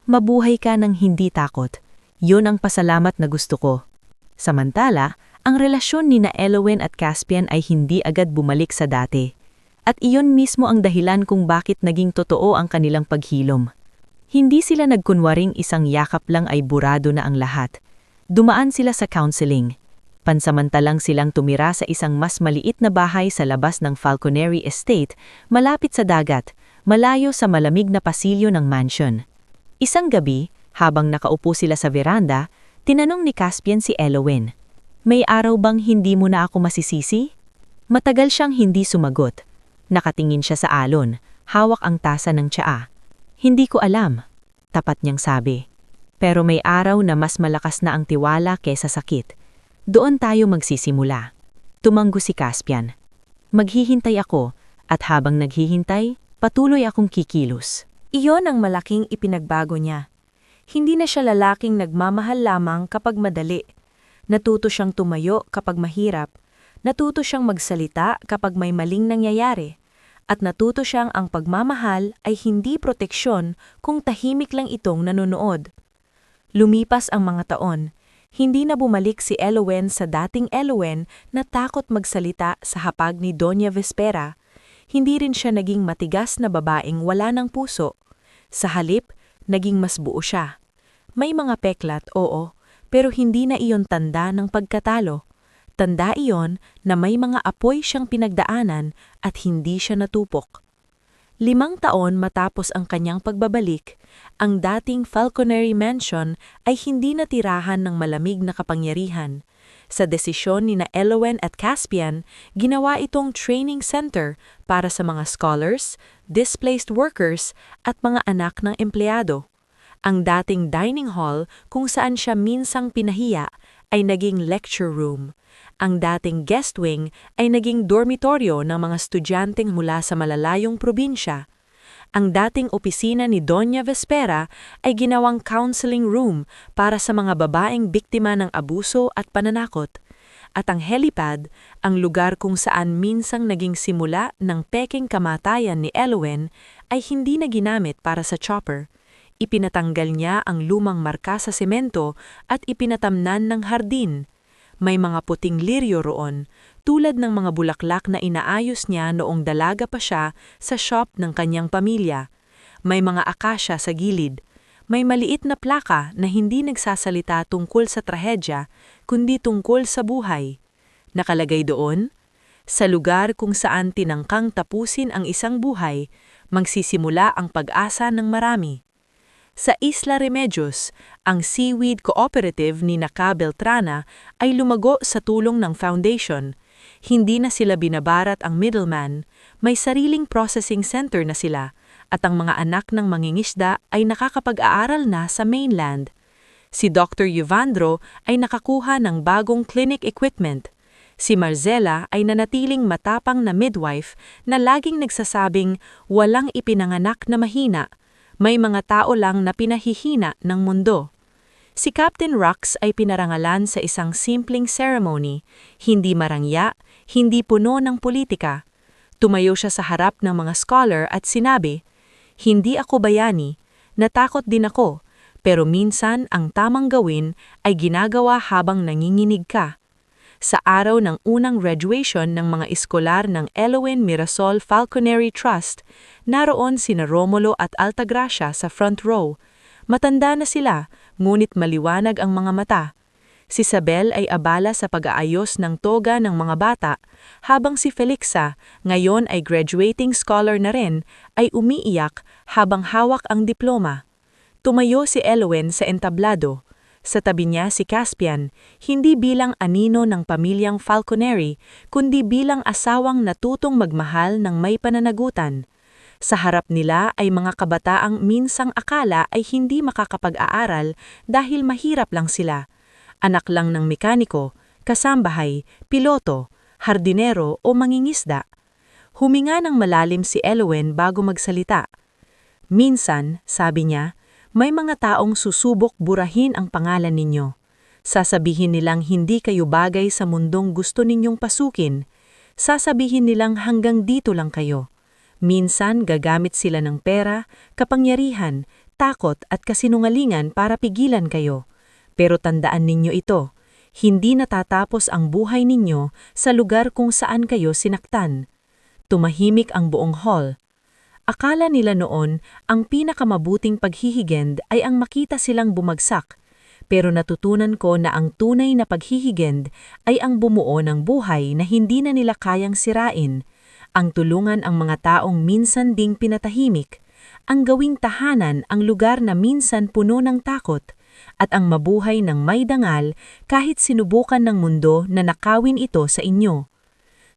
Mabuhay ka ng hindi takot. Yun ang pasalamat na gusto ko." Samantala, ang relasyon ni na Elowen at Caspian ay hindi agad bumalik sa dati. At iyon mismo ang dahilan kung bakit naging totoo ang kanilang paghilom. Hindi sila nagkunwaring isang yakap lang ay burado na ang lahat. Dumaan sila sa counseling. Pansamantalang silang tumira sa isang mas maliit na bahay sa labas ng Falconeri Estate, malapit sa dagat, malayo sa malamig na pasilyo ng mansion. Isang gabi, habang nakaupo sila sa veranda, tinanong ni Caspian si Elowen, "May araw bang hindi mo na ako masisisi?" Matagal siyang hindi sumagot. Nakatingin siya sa alon, hawak ang tasa ng tsaa. "Hindi ko alam," tapat niyang sabi. "Pero may araw na mas malakas na ang tiwala kaysa sakit. Doon tayo magsisimula." Tumanggo si Caspian. "Maghihintay ako, at habang naghihintay, patuloy akong kikilos." Iyon ang malaking ipinagbago niya. Hindi na siya lalaking nagmamahal lamang kapag madali. Natuto siyang tumayo kapag mahirap. Natuto siyang magsalita kapag may maling nangyayari. At natuto siyang ang pagmamahal ay hindi proteksyon kung tahimik lang itong nanonood. Lumipas ang mga taon. Hindi na bumalik si Elowen sa dating Elowen na takot magsalita sa hapag ni Doña Vespera. Hindi rin siya naging matigas na babaeng wala ng puso. Sa halip, naging mas buo siya. May mga peklat, oo, pero hindi na iyon tanda ng pagkatalo. Tanda iyon na may mga apoy siyang pinagdaanan at hindi siya natupok. 5 taon matapos ang kanyang pagbabalik, ang dating Falconeri Mansion ay hindi natirahan ng malamig na kapangyarihan. Sa desisyon ni na Elowen at Caspian, ginawa itong training center para sa mga scholars, displaced workers at mga anak ng empleyado. Ang dating dining hall kung saan siya minsang pinahiya ay naging lecture room. Ang dating guest wing ay naging dormitoryo ng mga estudyanteng mula sa malalayong probinsya. Ang dating opisina ni Doña Vespera ay ginawang counseling room para sa mga babaeng biktima ng abuso at pananakot. At ang helipad, ang lugar kung saan minsang naging simula ng peking kamatayan ni Elowen, ay hindi na ginamit para sa chopper. Ipinatanggal niya ang lumang marka sa semento at ipinatamnan ng hardin. May mga puting liryo roon, tulad ng mga bulaklak na inaayos niya noong dalaga pa siya sa shop ng kanyang pamilya. May mga akasya sa gilid. May maliit na plaka na hindi nagsasalita tungkol sa trahedya, kundi tungkol sa buhay. Nakalagay doon, "Sa lugar kung saan tinangkang tapusin ang isang buhay, magsisimula ang pag-asa ng marami." Sa Isla Remedios, ang seaweed cooperative ni Naka Beltrana ay lumago sa tulong ng foundation. Hindi na sila binabarat ang middleman, may sariling processing center na sila, at ang mga anak ng mangingisda ay nakakapag-aaral na sa mainland. Si Dr. Yuvandro ay nakakuha ng bagong clinic equipment. Si Marcela ay nanatiling matapang na midwife na laging nagsasabing walang ipinanganak na mahina, may mga tao lang na pinahihina ng mundo. Si Captain Rux ay pinarangalan sa isang simpleng ceremony, hindi marangya, hindi puno ng politika. Tumayo siya sa harap ng mga scholar at sinabi, "Hindi ako bayani, natakot din ako, pero minsan ang tamang gawin ay ginagawa habang nanginginig ka." Sa araw ng unang graduation ng mga eskolar ng Elowen Mirasol Falconary Trust, naroon sina Romulo at Altagracia sa front row. Matanda na sila, ngunit maliwanag ang mga mata. Si Isabel ay abala sa pag-aayos ng toga ng mga bata, habang si Felixa, ngayon ay graduating scholar na rin, ay umiiyak habang hawak ang diploma. Tumayo si Elowen sa entablado. Sa tabi niya si Caspian, hindi bilang anino ng pamilyang Falconary, kundi bilang asawang natutong magmahal ng may pananagutan. Sa harap nila ay mga kabataang minsang akala ay hindi makakapag-aaral dahil mahirap lang sila. Anak lang ng mekaniko, kasambahay, piloto, hardinero o mangingisda. Huminga ng malalim si Elowen bago magsalita. "Minsan," sabi niya, "may mga taong susubok burahin ang pangalan ninyo. Sasabihin nilang hindi kayo bagay sa mundong gusto ninyong pasukin. Sasabihin nilang hanggang dito lang kayo. Minsan gagamit sila ng pera, kapangyarihan, takot at kasinungalingan para pigilan kayo. Pero tandaan ninyo ito, hindi natatapos ang buhay ninyo sa lugar kung saan kayo sinaktan." Tumahimik ang buong hall. Akala nila noon ang pinakamabuting paghihigend ay ang makita silang bumagsak, pero natutunan ko na ang tunay na paghihigend ay ang bumuo ng buhay na hindi na nila kayang sirain, ang tulungan ang mga taong minsan ding pinatahimik, ang gawing tahanan ang lugar na minsan puno ng takot, at ang mabuhay ng may dangal kahit sinubukan ng mundo na nakawin ito sa inyo.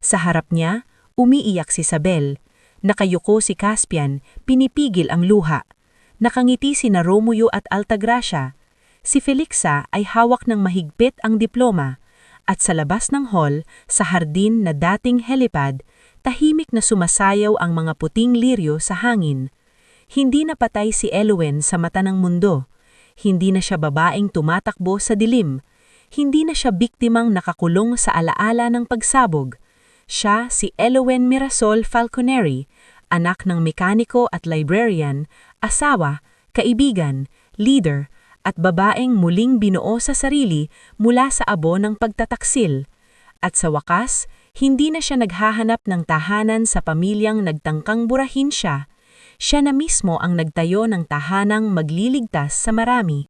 Sa harap niya, umiiyak si Isabel. Nakayuko si Caspian, pinipigil ang luha. Nakangiti sina Romulo at Altagracia. Si Felixa ay hawak ng mahigpit ang diploma. At sa labas ng hall, sa hardin na dating helipad, tahimik na sumasayaw ang mga puting liryo sa hangin. Hindi napatay si Elowen sa mata ng mundo. Hindi na siya babaeng tumatakbo sa dilim. Hindi na siya biktimang nakakulong sa alaala ng pagsabog. Siya si Elowen Mirasol Falconary, anak ng mekaniko at librarian, asawa, kaibigan, leader, at babaeng muling binuo sa sarili mula sa abo ng pagtataksil. At sa wakas, hindi na siya naghahanap ng tahanan sa pamilyang nagtangkang burahin siya. Siya na mismo ang nagtayo ng tahanang magliligtas sa marami.